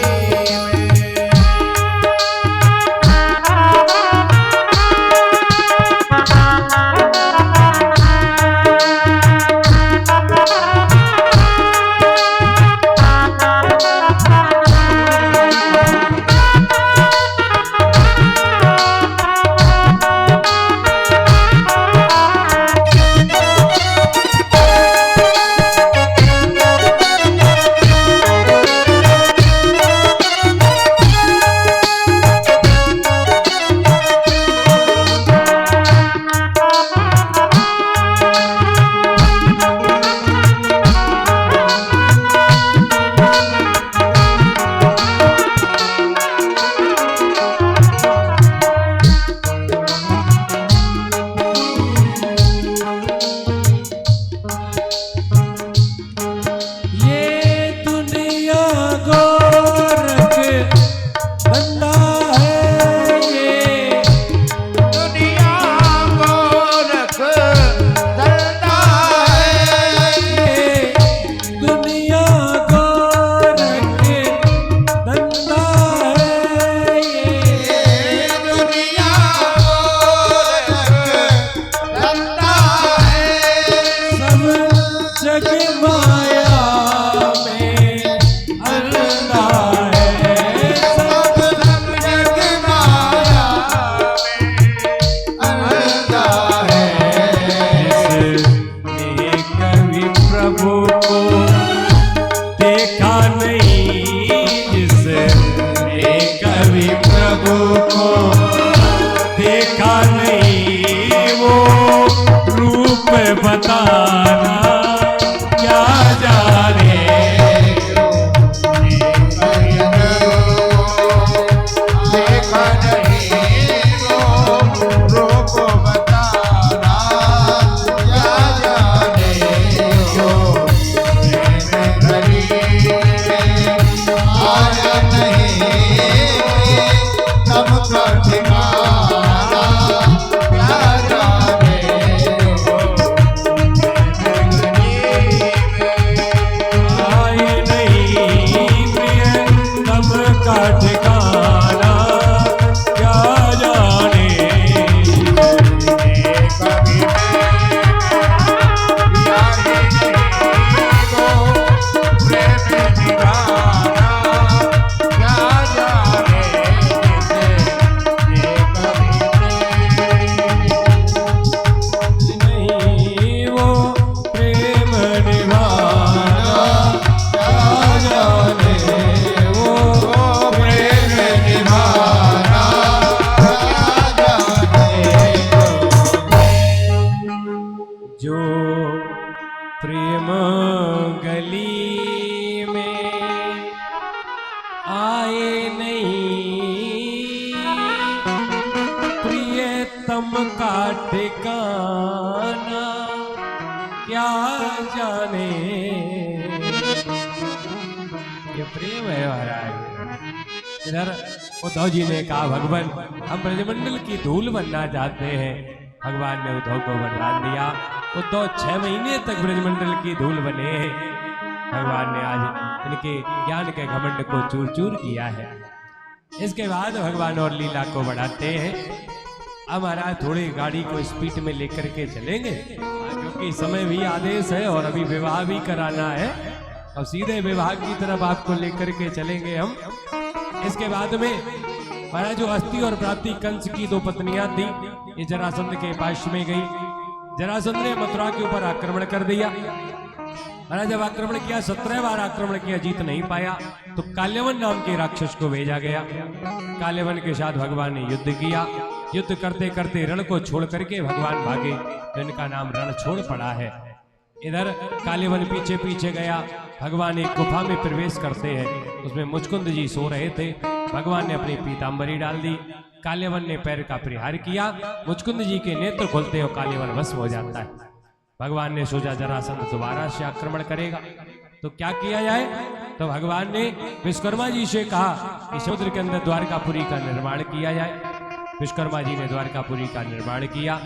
बताना क्या जाने देखा नहीं वो रूप बताना क्या जाने जो आया नहीं तब का ठिकाना क्या जाने आए नहीं प्रिय तब का ठिकाना क्या जाने कभी प्रेम दीवाना क्या जाने नहीं वो प्रेम निभाना क्या जाने वो प्रेम निभाना क्या जाने जो प्रेम गली में आए नहीं प्रियतम का ठिकाना क्या जाने। ये प्रेम है महाराज। इधर उद्धव जी ने कहा भगवान हम ब्रजमंडल की धूल बनना चाहते हैं। भगवान ने उद्धव को वरदान दिया। उद्धव 6 महीने तक ब्रजमंडल की धूल बने। भगवान ने आज इनके ज्ञान के घमंड को चूर चूर किया है। इसके बाद भगवान और लीला को बढ़ाते हैं। अब महाराज थोड़ी गाड़ी को स्पीड में लेकर के चलेंगे क्योंकि समय भी आदेश है और अभी विवाह भी कराना है। अब सीधे विवाह की तरफ आपको लेकर के चलेंगे हम। इसके बाद में महाराज जो अस्थि और प्राप्ति कंस की 2 पत्नियां थी ये जरासंध के पास में गई। जरासंध ने मथुरा के ऊपर आक्रमण कर दिया। महाराज जब आक्रमण किया 17 बार आक्रमण किया, जीत नहीं पाया तो काल्यवन नाम के राक्षस को भेजा गया। काल्यवन के साथ भगवान ने युद्ध किया। युद्ध करते करते रण को छोड़ करके भगवान भागे, जिनका नाम रण छोड़ पड़ा है। इधर काल्यवन पीछे पीछे गया। भगवान एक गुफा में प्रवेश करते हैं। उसमें मुचकुंद जी सो रहे थे। भगवान ने अपनी पीतांबरी डाल दी। कालियावन ने पैर का प्रहार किया। मुचकुंद जी के नेत्र खोलते हो कालियावन भस्म हो जाता है। भगवान ने सोचा जरासंध दोबारा से आक्रमण करेगा तो क्या किया जाए। तो भगवान ने विश्वकर्मा जी से कहा कि समुद्र के अंदर द्वारकापुरी का निर्माण किया जाए। विश्वकर्मा जी ने द्वारकापुरी का निर्माण किया।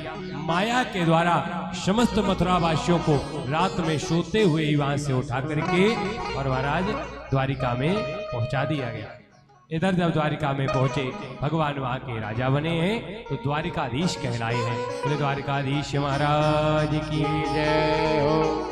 माया के द्वारा समस्त मथुरा वासियों को रात में सोते हुए ही वहां से उठा करके और महाराज द्वारिका में पहुंचा दिया गया। इधर जब द्वारिका में पहुंचे भगवान वहां के राजा बने हैं तो द्वारिकाधीश कहलाए हैं। बोले द्वारिकाधीश महाराज की जय हो।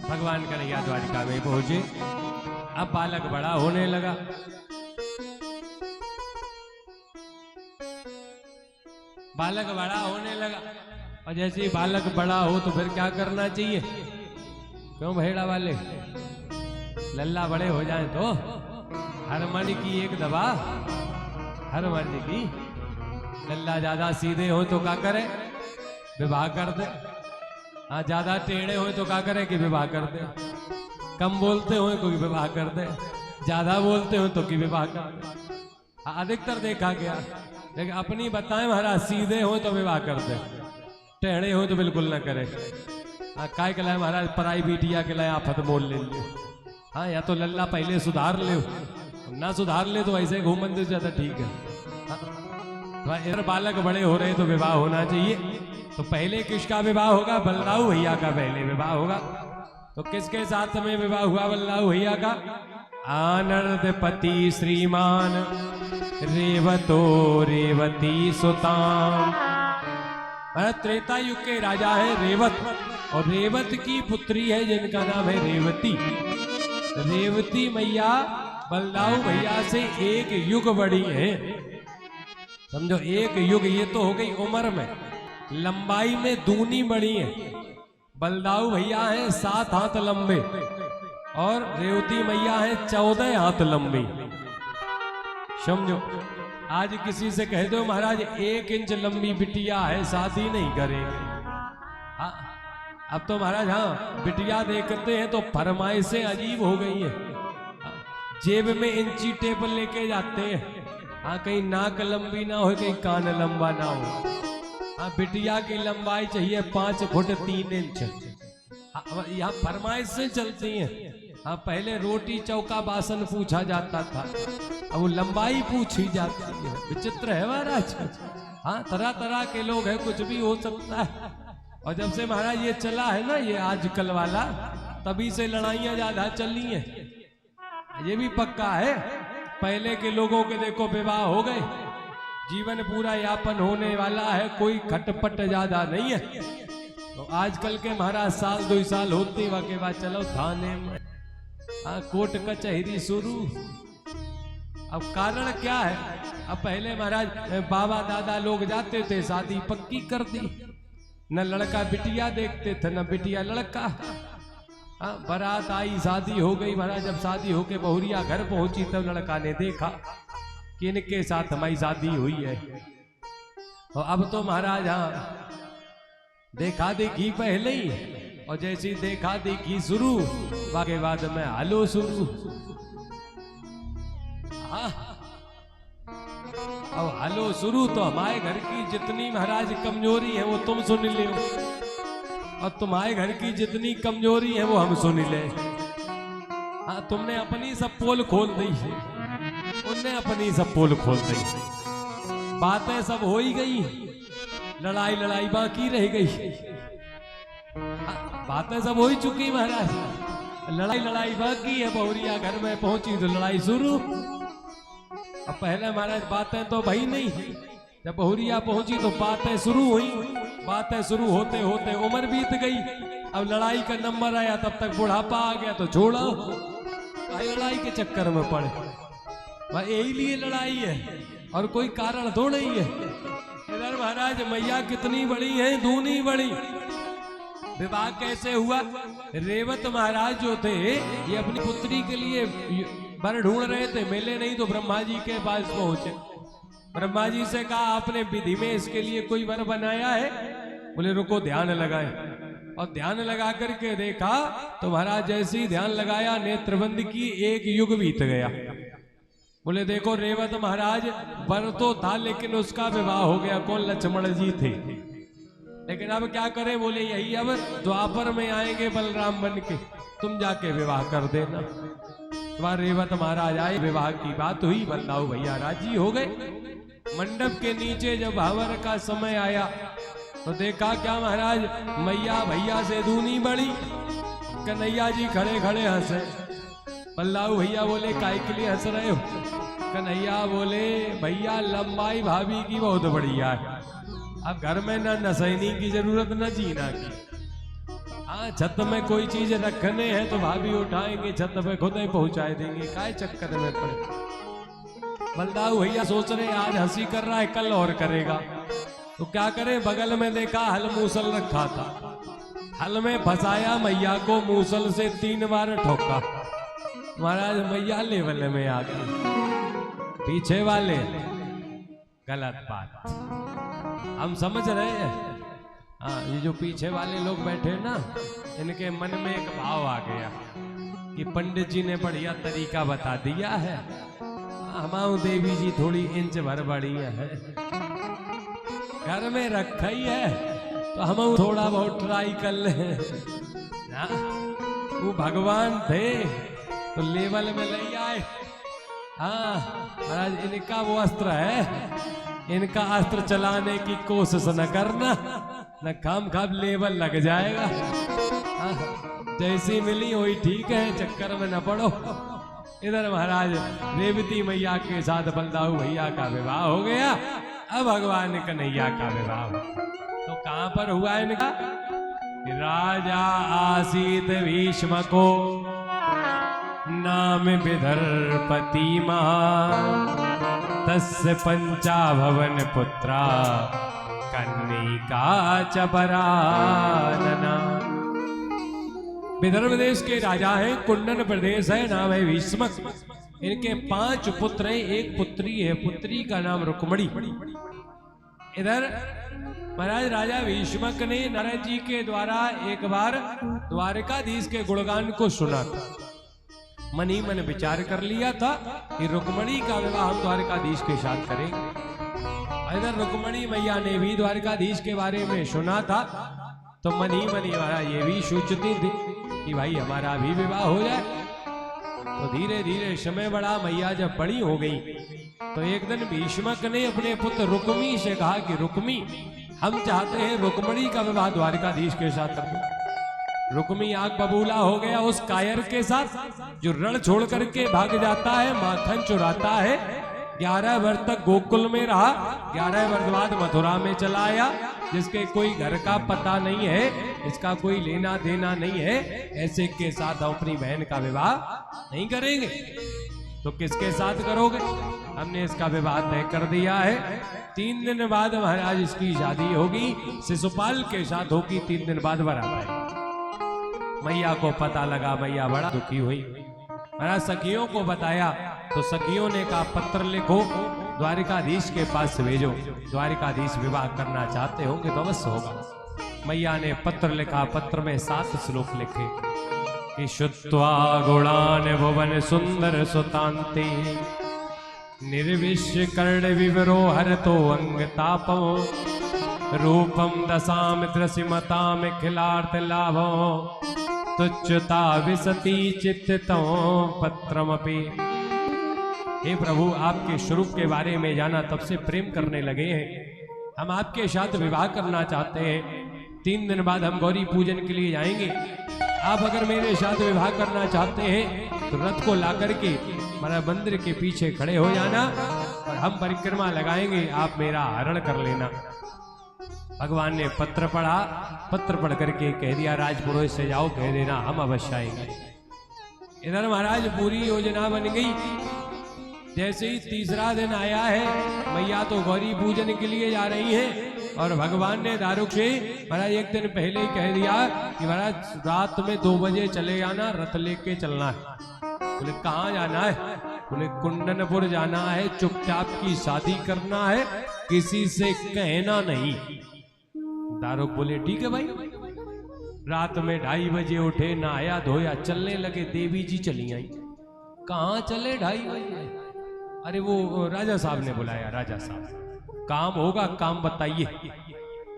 भगवान कन्हैया द्वारिका में पहुंचे। अब बालक बड़ा होने लगा। बालक बड़ा होने लगा और जैसे ही बालक बड़ा हो तो फिर क्या करना चाहिए। क्यों भेड़ा वाले लल्ला बड़े हो जाएं तो हर मर्द की एक दवा, हर मर्द की। लल्ला ज्यादा सीधे हो तो क्या करे, विवाह कर दे। हाँ ज्यादा टेढ़े हो तो क्या करे कि विवाह कर दे। कम बोलते हो तो विवाह कर दे, ज्यादा बोलते हो तो कि विवाह कर दे। हाँ अधिकतर देखा गया। लेकिन अपनी बताएं महाराज, सीधे हो तो विवाह कर दे, टेढ़े हो तो बिल्कुल ना करे। हाँ काय के लाए महाराज, पराई बिटिया के लाए आफत मोल ले लियो। हाँ या तो लल्ला पहले सुधार ले, ना सुधार ले तो ऐसे घूमन दे ज्यादा ठीक है। हाँ इधर बालक बड़े हो रहे तो विवाह होना चाहिए। तो पहले किसका विवाह होगा, बलदाऊ भैया का पहले विवाह होगा। तो किसके साथ में विवाह हुआ बलदाऊ भैया का, आनर्द पति श्रीमान रेवतो रेवती सुताम। त्रेता युग के राजा है रेवत और रेवत की पुत्री है जिनका नाम है रेवती। रेवती मैया बलदाऊ भैया से एक युग बड़ी है। समझो एक युग, ये तो हो गई उम्र में, लंबाई में दूनी बड़ी है। बलदाऊ भैया है 7 हाथ लंबे और रेवती मैया है 14 हाथ लंबी। समझो आज किसी से कह दो महाराज 1 इंच लंबी बिटिया है, शादी नहीं करेंगे। हाँ अब तो महाराज हाँ बिटिया देखते हैं तो फरमाइशें अजीब हो गई है। जेब में इंची टेप लेके जाते हैं। हाँ कहीं नाक लंबी ना हो, कहीं कान लंबा ना हो। हाँ बिटिया की लंबाई चाहिए 5 फुट 3 इंच। यहाँ फरमाइश से चलती हैं। हाँ पहले रोटी चौका बासन पूछा जाता था, अब वो लंबाई पूछी जाती है। विचित्र है महाराज। हाँ तरह तरह के लोग हैं, कुछ भी हो सकता है। और जब से महाराज ये चला है ना ये आजकल वाला, तभी से लड़ाइयां ज्यादा चली हैं। ये भी पक्का है, पहले के लोगों के देखो विवाह हो गए, जीवन पूरा यापन होने वाला है, कोई खटपट ज्यादा नहीं है। तो आजकल के महाराज साल 2 साल होते के बाद चलो थाने में, कोर्ट कचहरी शुरू। अब कारण क्या है, अब पहले महाराज बाबा दादा लोग जाते थे, शादी पक्की कर दी। न लड़का बिटिया देखते थे न बिटिया लड़का। बारात आई, शादी हो गई महाराज। जब शादी होके बहुरिया घर पहुंची तब लड़का ने देखा कि इनके साथ हमारी शादी हुई है। और अब तो महाराज हाँ देखा देखी पहले ही, और जैसी देखा देखी शुरू वाके बाद में हालो शुरू। अब हालो शुरू तो हमारे घर की जितनी महाराज कमजोरी है वो तुम सुन ले, और तुम्हारे घर की जितनी कमजोरी है वो हम सुन ले। हाँ तुमने अपनी सब पोल खोल दी है, उनने अपनी सब पोल खोल दी। बातें सब हो ही गई, लड़ाई लड़ाई बाकी रह गई। बातें सब हो ही चुकी महाराज, लड़ाई लड़ाई बाकी है। बहुरिया घर में पहुंची तो लड़ाई शुरू। अब पहले महाराज बातें तो भई नहीं, जब बहुरिया पहुंची तो बातें शुरू हुई। बातें शुरू होते होते उम्र बीत गई। अब लड़ाई का नंबर आया, तब तक बुढ़ापा आ गया तो छोड़ो, लड़ाई के चक्कर में पड़े। भाई यही लिए लड़ाई है और कोई कारण थोड़ा ही है। इधर महाराज मैया कितनी बड़ी है, दूनी बड़ी। विवाह कैसे हुआ, रेवत महाराज जो थे ये अपनी पुत्री के लिए वर ढूंढ रहे थे, मिले नहीं तो ब्रह्मा जी के पास पहुंचे। ब्रह्मा जी से कहा आपने विधि में इसके लिए कोई वर बनाया है? बोले रुको ध्यान लगाए। और ध्यान लगा करके देखा तो महाराज जैसे ही ध्यान लगाया, नेत्रबंद की, एक युग बीत गया। बोले देखो रेवत महाराज, वर तो था लेकिन उसका विवाह हो गया। कौन? लक्ष्मण जी थे। लेकिन अब क्या करें? बोले यही अब द्वापर में आएंगे बलराम बन के, तुम जाके विवाह कर देना। वह रेवत महाराज आए, विवाह की बात हुई, बलदाऊ भैया राजी हो गए। मंडप के नीचे जब हवन का समय आया तो देखा क्या महाराज, मैया भैया से दूनी बड़ी। कन्हैया जी खड़े खड़े हंसे। बलदाऊ भैया बोले काय के लिए हंस रहे हो? कन्हैया बोले भैया लंबाई भाभी की बहुत बढ़िया है, अब घर में ना नसैनी की जरूरत न जीना की। हाँ, छत में कोई चीज रखने हैं तो भाभी उठाएंगे, छत पे खुद ही पहुंचा देंगे, काय चक्कर में पड़े। बलदाऊ भैया सोच रहे आज हंसी कर रहा है, कल और करेगा, तो क्या करें? बगल में देखा हल मूसल रखा था, हल में फंसाया मैया को, मूसल से 3 बार ठोका। महाराज मैया लेवल में आ गई। पीछे वाले गलत बात हम समझ रहे हैं। हाँ, ये जो पीछे वाले लोग बैठे ना, इनके मन में एक भाव आ गया कि पंडित जी ने बढ़िया तरीका बता दिया है, हमाऊ देवी जी थोड़ी इंच भर बड़ी है, घर में रखा ही है तो हम थोड़ा बहुत ट्राई कर ले। वो भगवान थे तो लेवल में ले आए। हाँ महाराज, इनका वो अस्त्र है, इनका अस्त्र चलाने की कोशिश न करना, न खाम खाम लेवल लग जाएगा। जैसी मिली वही ठीक है, चक्कर में न पड़ो। इधर महाराज रेवती मैया के साथ बलदाऊ भैया का विवाह हो गया। अब भगवान कन्हैया का विवाह तो कहां पर हुआ इनका? राजा आसीत भीष्म को नाम विदर्पति तस्य पंचाभवन पुत्रा कन्निका च परानना। विदर्भ देश के राजा हैं, कुंडन प्रदेश है, नाम है भीष्मक। इनके 5 पुत्र हैं, एक पुत्री है, पुत्री का नाम रुक्मणी। इधर महाराज राजा भीष्मक ने नारद जी के द्वारा एक बार द्वारकाधीश के गुणगान को सुना था। मन ही मन विचार कर लिया था कि रुक्मणी का विवाह हम द्वारकाधीश के साथ करेंगे। इधर रुक्मणी मैया ने भी द्वारकाधीश के बारे में सुना था, तो मन ही मन महाराज ये भी सोचती थी कि भाई हमारा भी विवाह हो जाए। तो धीरे धीरे समय बढ़ा, मैया जब बड़ी हो गई तो एक दिन भीष्मक ने अपने पुत्र रुक्मी से कहा कि रुक्मी, हम चाहते हैं रुक्मणी का विवाह द्वारकाधीश के साथ कर दो। रुक्मी आग बबूला हो गया उस कायर के साथ जो रण छोड़ करके भाग जाता है, माखन चुराता है। 11 वर्ष तक गोकुल में रहा, 11 वर्ष बाद मथुरा में चला आया, जिसके कोई घर का पता नहीं है, इसका कोई लेना देना नहीं है, ऐसे के साथ हम अपनी बहन का विवाह नहीं करेंगे। तो किसके साथ करोगे? हमने इसका विवाह तय कर दिया है। 3 दिन बाद महाराज इसकी शादी होगी, शिशुपाल के साथ होगी। 3 दिन बाद बारात आएगी। मैया को पता लगा, मैया बड़ा दुखी हुई। महाराज सखियों को बताया तो सखियों ने कहा पत्र लिखो, द्वारिकाधीश के पास भेजो, द्वारिकाधीश विवाह करना चाहते होंगे तो अवश्य होगा। मैया ने पत्र लिखा, पत्र में 7 श्लोक लिखे कि शुत्वा गुणान भुवन सुंदर सुतांते निर्विश्य कर्ण विवरो हरतो अंग तापो रूपम दशाम दृश्यमताम खिलार्थ लाभो तुच्छता विसती चित्तो पत्रमपि। हे प्रभु, आपके स्वरूप के बारे में जाना, तब से प्रेम करने लगे हैं। हम आपके साथ विवाह करना चाहते हैं। 3 दिन बाद हम गौरी पूजन के लिए जाएंगे। आप अगर मेरे साथ विवाह करना चाहते हैं तो रथ को ला करके हमारा मंदिर के पीछे खड़े हो जाना और हम परिक्रमा लगाएंगे, आप मेरा हरण कर लेना। भगवान ने पत्र पढ़ा, पत्र पढ़ करके कह दिया राजपुरोहित से जाओ कह देना हम अवश्य आएंगे। इधर महाराज पूरी योजना बन गई। जैसे ही 3रा दिन आया है, मैया तो गौरी पूजन के लिए जा रही है और भगवान ने दारुक से महाराज एक दिन पहले ही कह दिया कि महाराज रात में 2 बजे चले जाना, रथ लेके चलना है। बोले कहाँ जाना है? बोले कुंदनपुर जाना है, चुपचाप की शादी करना है, किसी से कहना नहीं। दारोग बोले ठीक है भाई। रात में 2:30 बजे उठे, नहाया धोया, चलने लगे। देवी जी चली आई। कहाँ चले 2:30 बजे? अरे वो राजा साहब ने बुलाया। राजा साहब काम होगा, काम बताइए।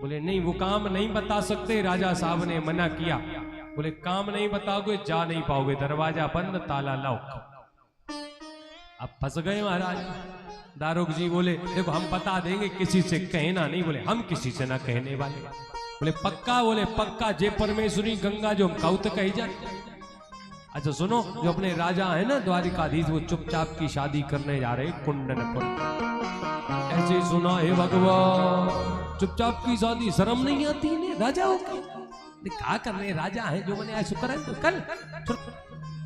बोले नहीं वो काम नहीं बता सकते, राजा साहब ने मना किया। बोले काम नहीं बताओगे जा नहीं पाओगे, दरवाजा बंद, ताला लॉक। अब फंस गए महाराज। दारोग जी बोले देखो हम बता देंगे, किसी से कहना नहीं। बोले हम किसी से ना कहने वाले। बोले पक्का? बोले पक्का। जय परमेश्वरी गंगा जो हम कौत कही जाए। अच्छा सुनो, जो अपने राजा है ना द्वारिकाधीश, वो चुपचाप की शादी करने जा रहे कुंदनपुर। ऐसे ही सुना हे भगवान, चुपचाप की शादी, शर्म नहीं आती इन्हें राजाओं की? क्या करने, राजा है, जो मैंने शुक्र है तो कल।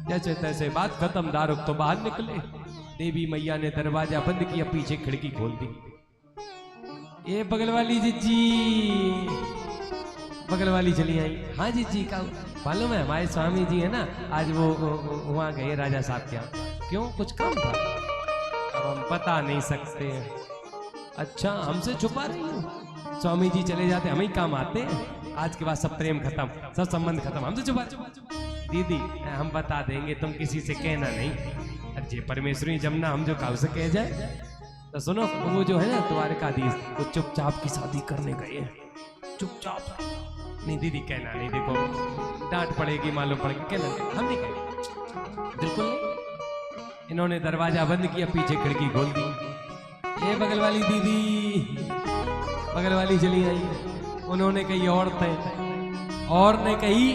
जैसे तैसे बात खत्म। दारुक तो बाहर निकले। देवी मैया ने दरवाजा बंद किया, पीछे खिड़की खोल दी। ये बगल वाली जीजी, बगल वाली चली आई। हाँ जीजी का मालूम है, हमारे स्वामी जी है ना, आज वो वहां गए राजा साहब के यहाँ। क्यों, कुछ काम था? अब हम बता नहीं सकते हैं। अच्छा हमसे छुपा रही हो? स्वामी जी चले जाते, हम ही काम आते हैं। आज के बाद सब प्रेम खत्म, सब संबंध खत्म, हमसे छुपा। दीदी हम बता देंगे, तुम किसी से कहना नहीं। अरे परमेश्वरी जमुना, हम जो काउ से कह जाए। तो सुनो, वो जो है ना द्वारकाधीश, वो चुपचाप की शादी करने गए हैं। चुपचाप। नहीं दीदी कहना नहीं, देखो डांट पड़ेगी, मालूम पड़ेगी, कहना नहीं, हम नहीं कहेंगे, बिल्कुल नहीं। इन्होंने दरवाजा बंद किया, पीछे खिड़की खोल दी। ये बगल वाली दीदी, बगल वाली चली आई। उन्होंने कही औरतें, और ने कही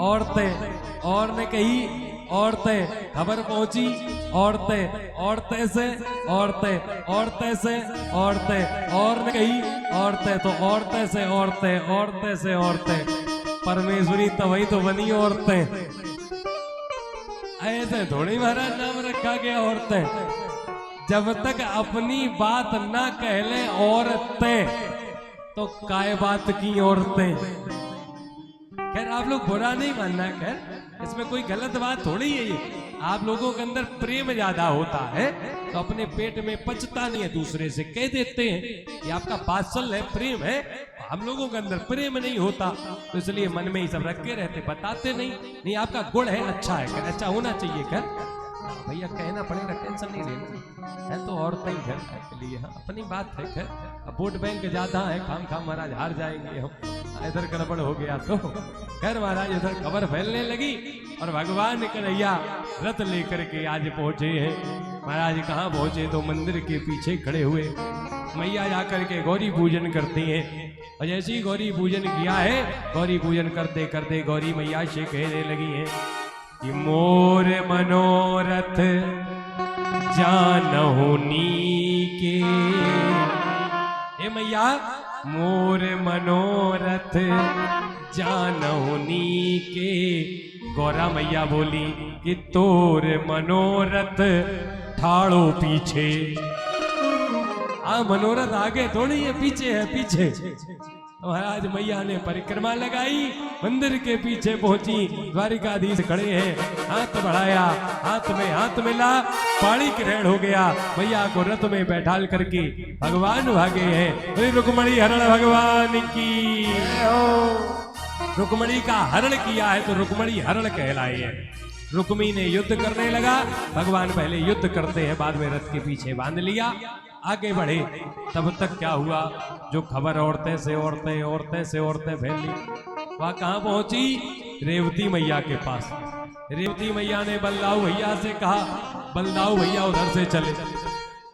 औरतें, और ने कही औरतें। खबर पहुंची औरतें, औरतें से औरतें, औरतें से औरतें, और ने कही औरतें, तो औरतें से औरतें, औरतें से औरतें। परमेश्वरी तो वही तो बनी औरतें। ऐसे थोड़ी महाराज नाम रखा गया औरतें। जब तक अपनी बात ना कह ले औरतें, तो काय बात की औरतें। खैर आप लोग बुरा नहीं मानना, खैर इसमें कोई गलत बात थोड़ी है। ये आप लोगों के अंदर प्रेम ज्यादा होता है, तो अपने पेट में पचता नहीं है, दूसरे से कह देते हैं। ये आपका वात्सल्य है, प्रेम है। हम लोगों के अंदर प्रेम नहीं होता, तो इसलिए मन में ही सब रखे रहते, बताते नहीं। आपका गुण है, अच्छा है, अच्छा होना चाहिए। खैर भैया कहना पड़ेगा, टेंशन नहीं लेना है, तो औरतें ही घर के लिए। हाँ अपनी बात है। खैर अब वोट बैंक ज्यादा है, खाम खाम महाराज हार जाएंगे हम, इधर गड़बड़ हो गया तो। खैर महाराज इधर खबर फैलने लगी, और भगवान कन्हैया रथ लेकर के आज पहुंचे हैं। महाराज कहाँ पहुंचे, तो मंदिर के पीछे खड़े हुए। मैया जाकर के गौरी पूजन करती हैं, और जैसे ही गौरी पूजन किया है, गौरी पूजन करते करते गौरी मैया से कहने लगी है कि मोर मनोरथ जानहु नीके। हे मैया, मोर मनोरथ जानहु नीके। गौरा मैया बोली कि तोर मनोरथ ठाड़ो पीछे। मनोरथ आगे थोड़ी है, पीछे है, पीछे। महाराज मैया ने परिक्रमा लगाई, मंदिर के पीछे पहुंची। द्वारिकाधीश खड़े हैं, हाथ बढ़ाया, हाथ में हाथ मिला, पानी ग्रहण हो गया। मैया को रथ में बैठाल करके भगवान भागे हैं। रुक्मणी हरण भगवान की। रुक्मणी का हरण किया है, तो रुक्मणी हरण कहलाए है। रुक्मी ने युद्ध करने लगा। भगवान पहले युद्ध करते हैं, बाद में रथ के पीछे बांध लिया, आगे बढ़े। तब तक क्या हुआ, जो खबर औरतें से औरतें, औरतें से औरतें फैली, वह कहां पहुंची, रेवती मैया के पास। रेवती मैया ने बलदाऊ भैया से कहा, बलदाऊ भैया उधर से चले।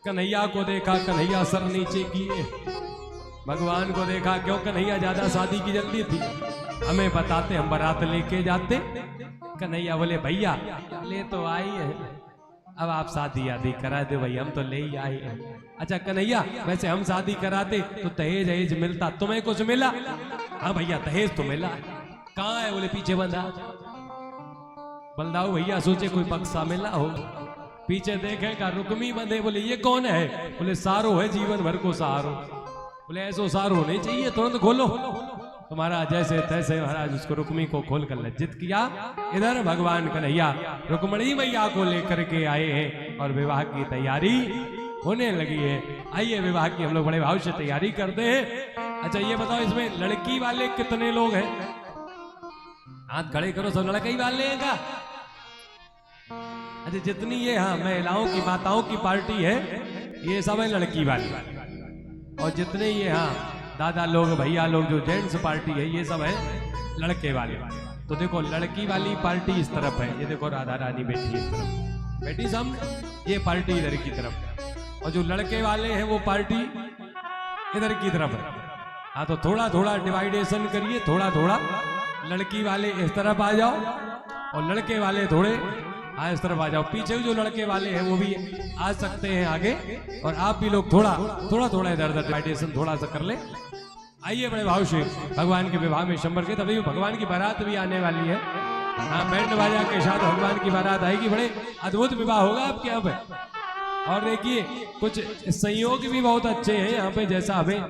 कन्हैया को देखा, कन्हैया सर नीचे किए। भगवान को देखा, क्यों कन्हैया ज्यादा शादी की जल्दी थी, हमें बताते, हम बारात लेके जाते। कन्हैया बोले भैया ले तो आई है, अब आप शादी आदि करा दे भाई, हम तो ले ही आए हैं। अच्छा कन्हैया, वैसे हम शादी कराते तो दहेज अहेज मिलता, तुम्हें कुछ मिला? हाँ भैया दहेज तो मिला। कहाँ है? बोले पीछे बंधा। बलदाऊ भैया सोचे कोई बक्सा मिला हो, पीछे देखेगा रुक्मी बंधे। बोले ये कौन है? बोले सारो है, जीवन भर को सारो। बोले ऐसो सारो नहीं चाहिए, तुरंत खोलो। तो महाराज जैसे तैसे महाराज उसको रुक्मी को खोलकर लज्जित किया। इधर भगवान कन्हैया रुक्मणी मैया को लेकर के आए हैं और विवाह की तैयारी होने लगी है। आइए विवाह की हम लोग बड़े भाव से तैयारी करते हैं। अच्छा ये बताओ इसमें लड़की वाले कितने लोग हैं? हाथ खड़े करो, सब लड़के ही वाले हैं क्या? अच्छा जितनी ये हाँ महिलाओं की माताओं की पार्टी है ये सब है लड़की वाली, और जितने ये हाँ दादा लोग भैया लोग जो जेंट्स पार्टी है ये सब है लड़के वाले। तो देखो लड़की वाली पार्टी इस तरफ है, ये देखो राधा रानी बैठी है इस तरफ, बैठी सम ये पार्टी इधर की तरफ, और जो लड़के वाले हैं वो पार्टी इधर की तरफ है। हाँ तो थोड़ा थोड़ा डिवाइडेशन करिए, थोड़ा थोड़ा लड़की वाले इस तरफ आ जाओ और लड़के वाले थोड़े इस तरफ आ जाओ। पीछे जो लड़के वाले हैं वो भी आ सकते हैं आगे, और आप भी लोग थोड़ा थोड़ा थोड़ा इधर उधर डिवाइडेशन थोड़ा सा कर ले। आइए बड़े भाव से भगवान के विवाह में शंबर के, तभी भगवान की बारात भी आने वाली है। हाँ बैंड बाजा के साथ भगवान की बारात आएगी, बड़े अद्भुत विवाह होगा आपके यहाँ पे। और देखिए कुछ संयोग भी बहुत अच्छे हैं यहाँ पे, जैसा हमें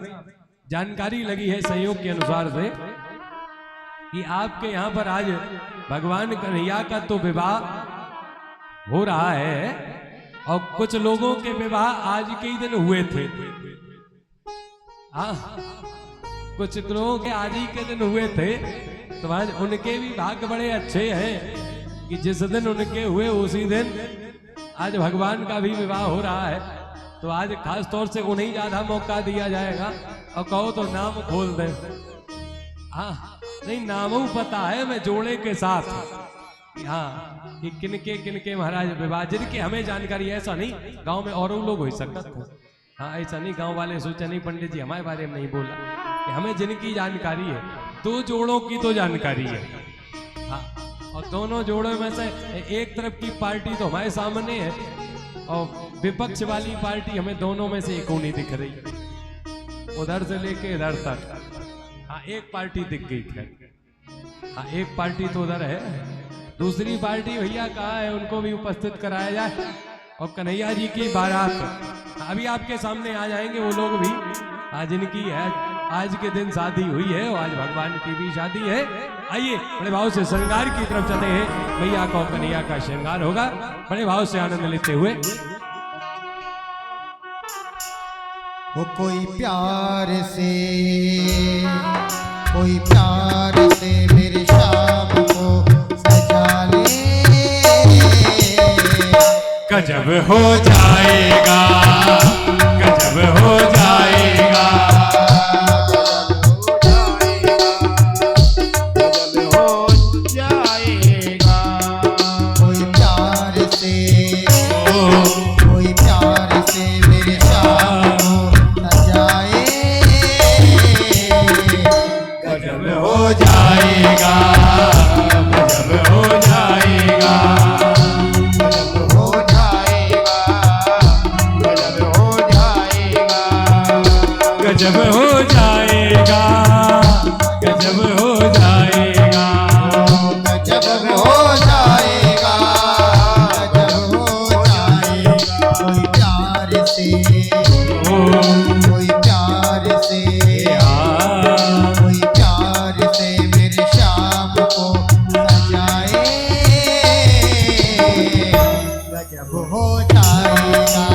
जानकारी लगी है संयोग के अनुसार से कि आपके यहाँ पर आज भगवान कन्हैया का तो विवाह हो रहा है, और कुछ लोगों के विवाह आज के ही दिन हुए थे। कुछ लोगों के आज ही के दिन हुए थे, तो आज उनके भी भाग्य बड़े अच्छे हैं कि जिस दिन उनके हुए उसी दिन आज भगवान का भी विवाह हो रहा है। तो आज खास तौर से उन्हें ज्यादा मौका दिया जाएगा, और कहो तो नाम खोल दे। हाँ नहीं नामों पता है मैं जोड़े के साथ, हाँ कि किनके महाराज विवाह जिनके हमें जानकारी है। ऐसा नहीं गांव में और लोग हो सकता था, हाँ ऐसा नहीं गांव वाले सोचा नहीं पंडित जी हमारे बारे में नहीं बोला, कि हमें जिनकी जानकारी है 2 जोड़ों की तो जानकारी है। हाँ और दोनों जोड़ों में से एक तरफ की पार्टी तो हमारे सामने है, और विपक्ष वाली पार्टी हमें दोनों में से एक नहीं दिख रही, उधर से लेके इधर तक। हाँ एक पार्टी दिख गई थी, हाँ एक पार्टी तो उधर है, दूसरी पार्टी भैया कहाँ है उनको भी उपस्थित कराया जाए। और कन्हैया जी की बारात अभी आपके सामने आ जाएंगे वो लोग भी, आज जिनकी है आज के दिन शादी हुई है, और आज भगवान की भी शादी है। आइए बड़े भाव से श्रृंगार की तरफ चलते हैं, भैया को कन्हैया का श्रृंगार होगा, बड़े भाव से आनंद लेते हुए। वो कोई प्यार से मेरे शाम को सजा ले, गजब हो जाएगा, गजब हो जाएगा, गजब हो जाएगा। कोई प्यार से मेरे शाम को सजाए, गजब हो जाएगा, गजब हो जाएगा, गजब हो जाएगा, गजब हो जाएगा, गजब हो जाएगा, गजब हो जाएगा, गजब हो जाएगा, गजब हो जाएगा। कोई प्यार से, कोई प्यार से, कोई प्यार से मेरे शाम को सजाए, गजब हो जाएगा,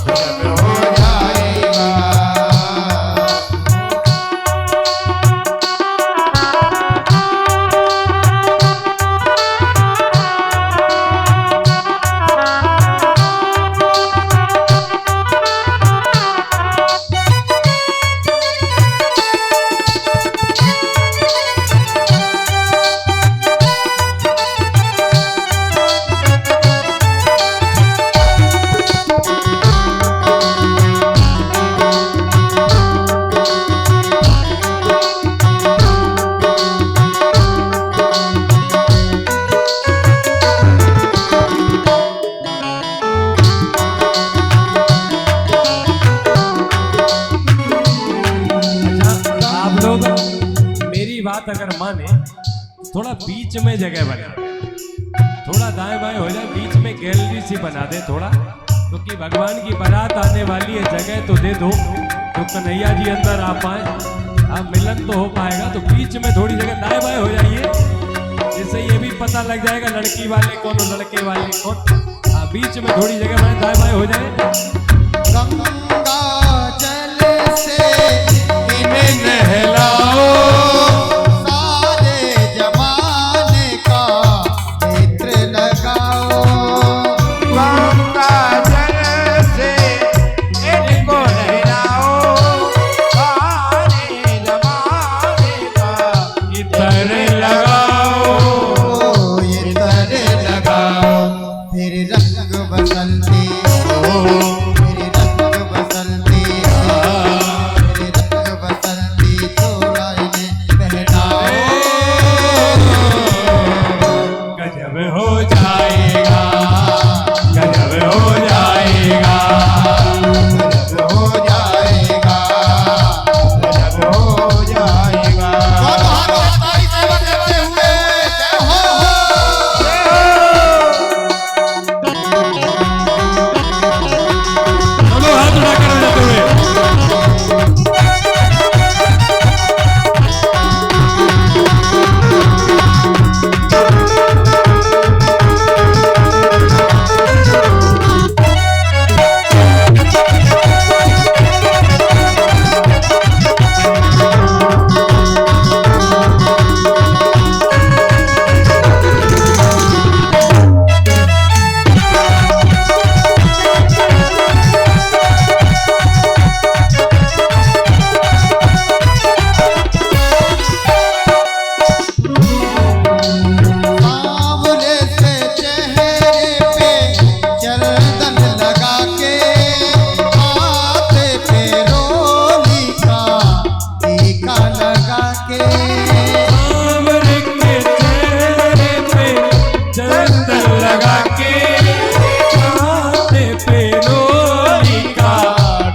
गजब हो जाएगा। अगर माने थोड़ा बीच में जगह बना दे, थोड़ा दाएं बाएं हो जाए, बीच में गैलरी सी बना दे थोड़ा, क्योंकि भगवान की बारात आने वाली है, जगह तो दे दो तो कन्हैया जी अंदर आ पाए। अब मिलन तो हो पाएगा, तो बीच में थोड़ी जगह दाएं बाएं हो जाइए, जिससे ये भी पता लग जाएगा लड़की वाले कौन और लड़के वाले कौन। हाँ, बीच में थोड़ी जगह में दाएं बाएं हो जाए। गंगा जल से इन्हें नहलाओ, सारे जमाने का इत्र लगाओ। गंगा जल से इनको नहलाओ, सारे जमाने का इत्र लगाओ, इत्र लगाओ। फिर रंग बसंती मेरे रंग बसंती, मेरे रंग बसंती थोड़ा इन्हें पहनाओ। गजब हो जाएगा, गजब हो जाएगा, गजब हो जाएगा, गजब हो जाएगा। दोनों हाथों से ताली से बजाते हुए जय हो। दोनों हाथ उठाकर बजाते हुए। सांवले से चेहरे पे चंदन लगा के, माथे पे रोली का टीका लगा के। सांवरे के चेहरे पे चंदन लगा के, माथे पे रोली का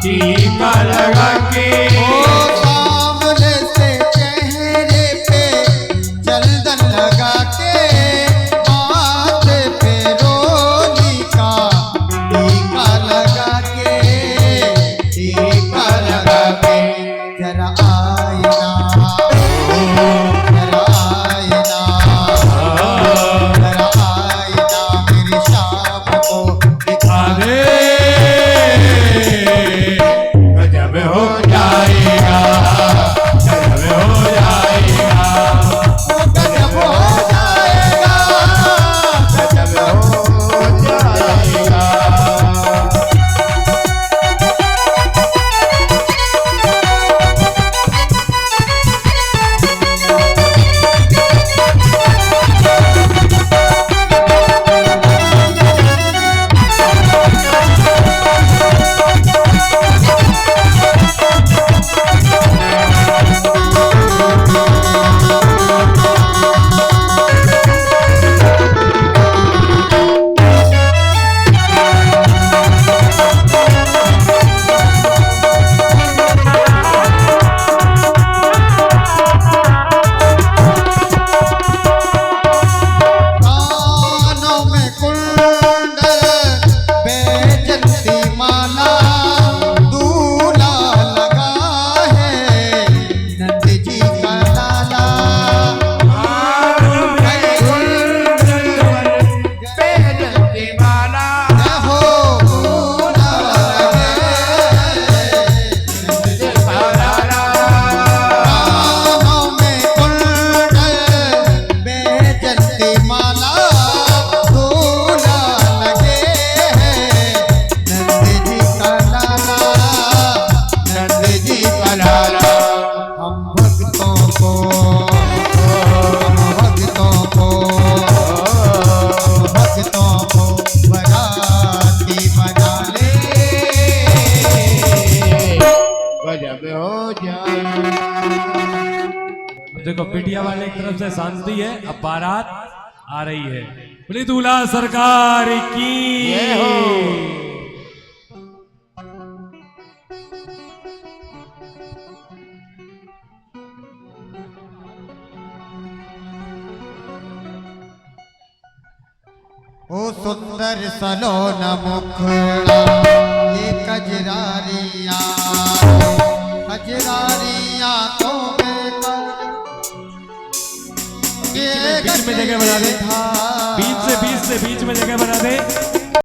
टीका लगा के। ओ सांवले से चेहरे पे चंदन लगा के, माथे पे रोली का टीका लगा के, टीका लगा के। जरा आईना, जरा आईना, जरा आईना मेरी शाम को दिखा दे। गजब हो जाएगा, गजब हो जाएगा, गजब हो जाएगा, गजब हो जाएगा। कानों में कुंडल बैजंती माला, दूल्हा लगा है नंद जी का लाला। बेजती माला, जय हो दूल्हा लगे नंद जी का लाला। कानों में कुंडल बैजंती माला, दूल्हा लगे हैं नंद जी का लाला, नंद जी का लाला। हम भक्तों को, हम भक्तों को, हम भक्तों को बराती बना ले। गजब हो जाए। देखो पिटिया वाले की तरफ से शांति है, अब बारात आ रही है। बोली दूल्हा सरकार की जय हो। ओ सुंदर सलोना मुखड़ा ये कजरारियां, कजरारियां तो में जगह बना दे, बीच से बीच में जगह बना दे।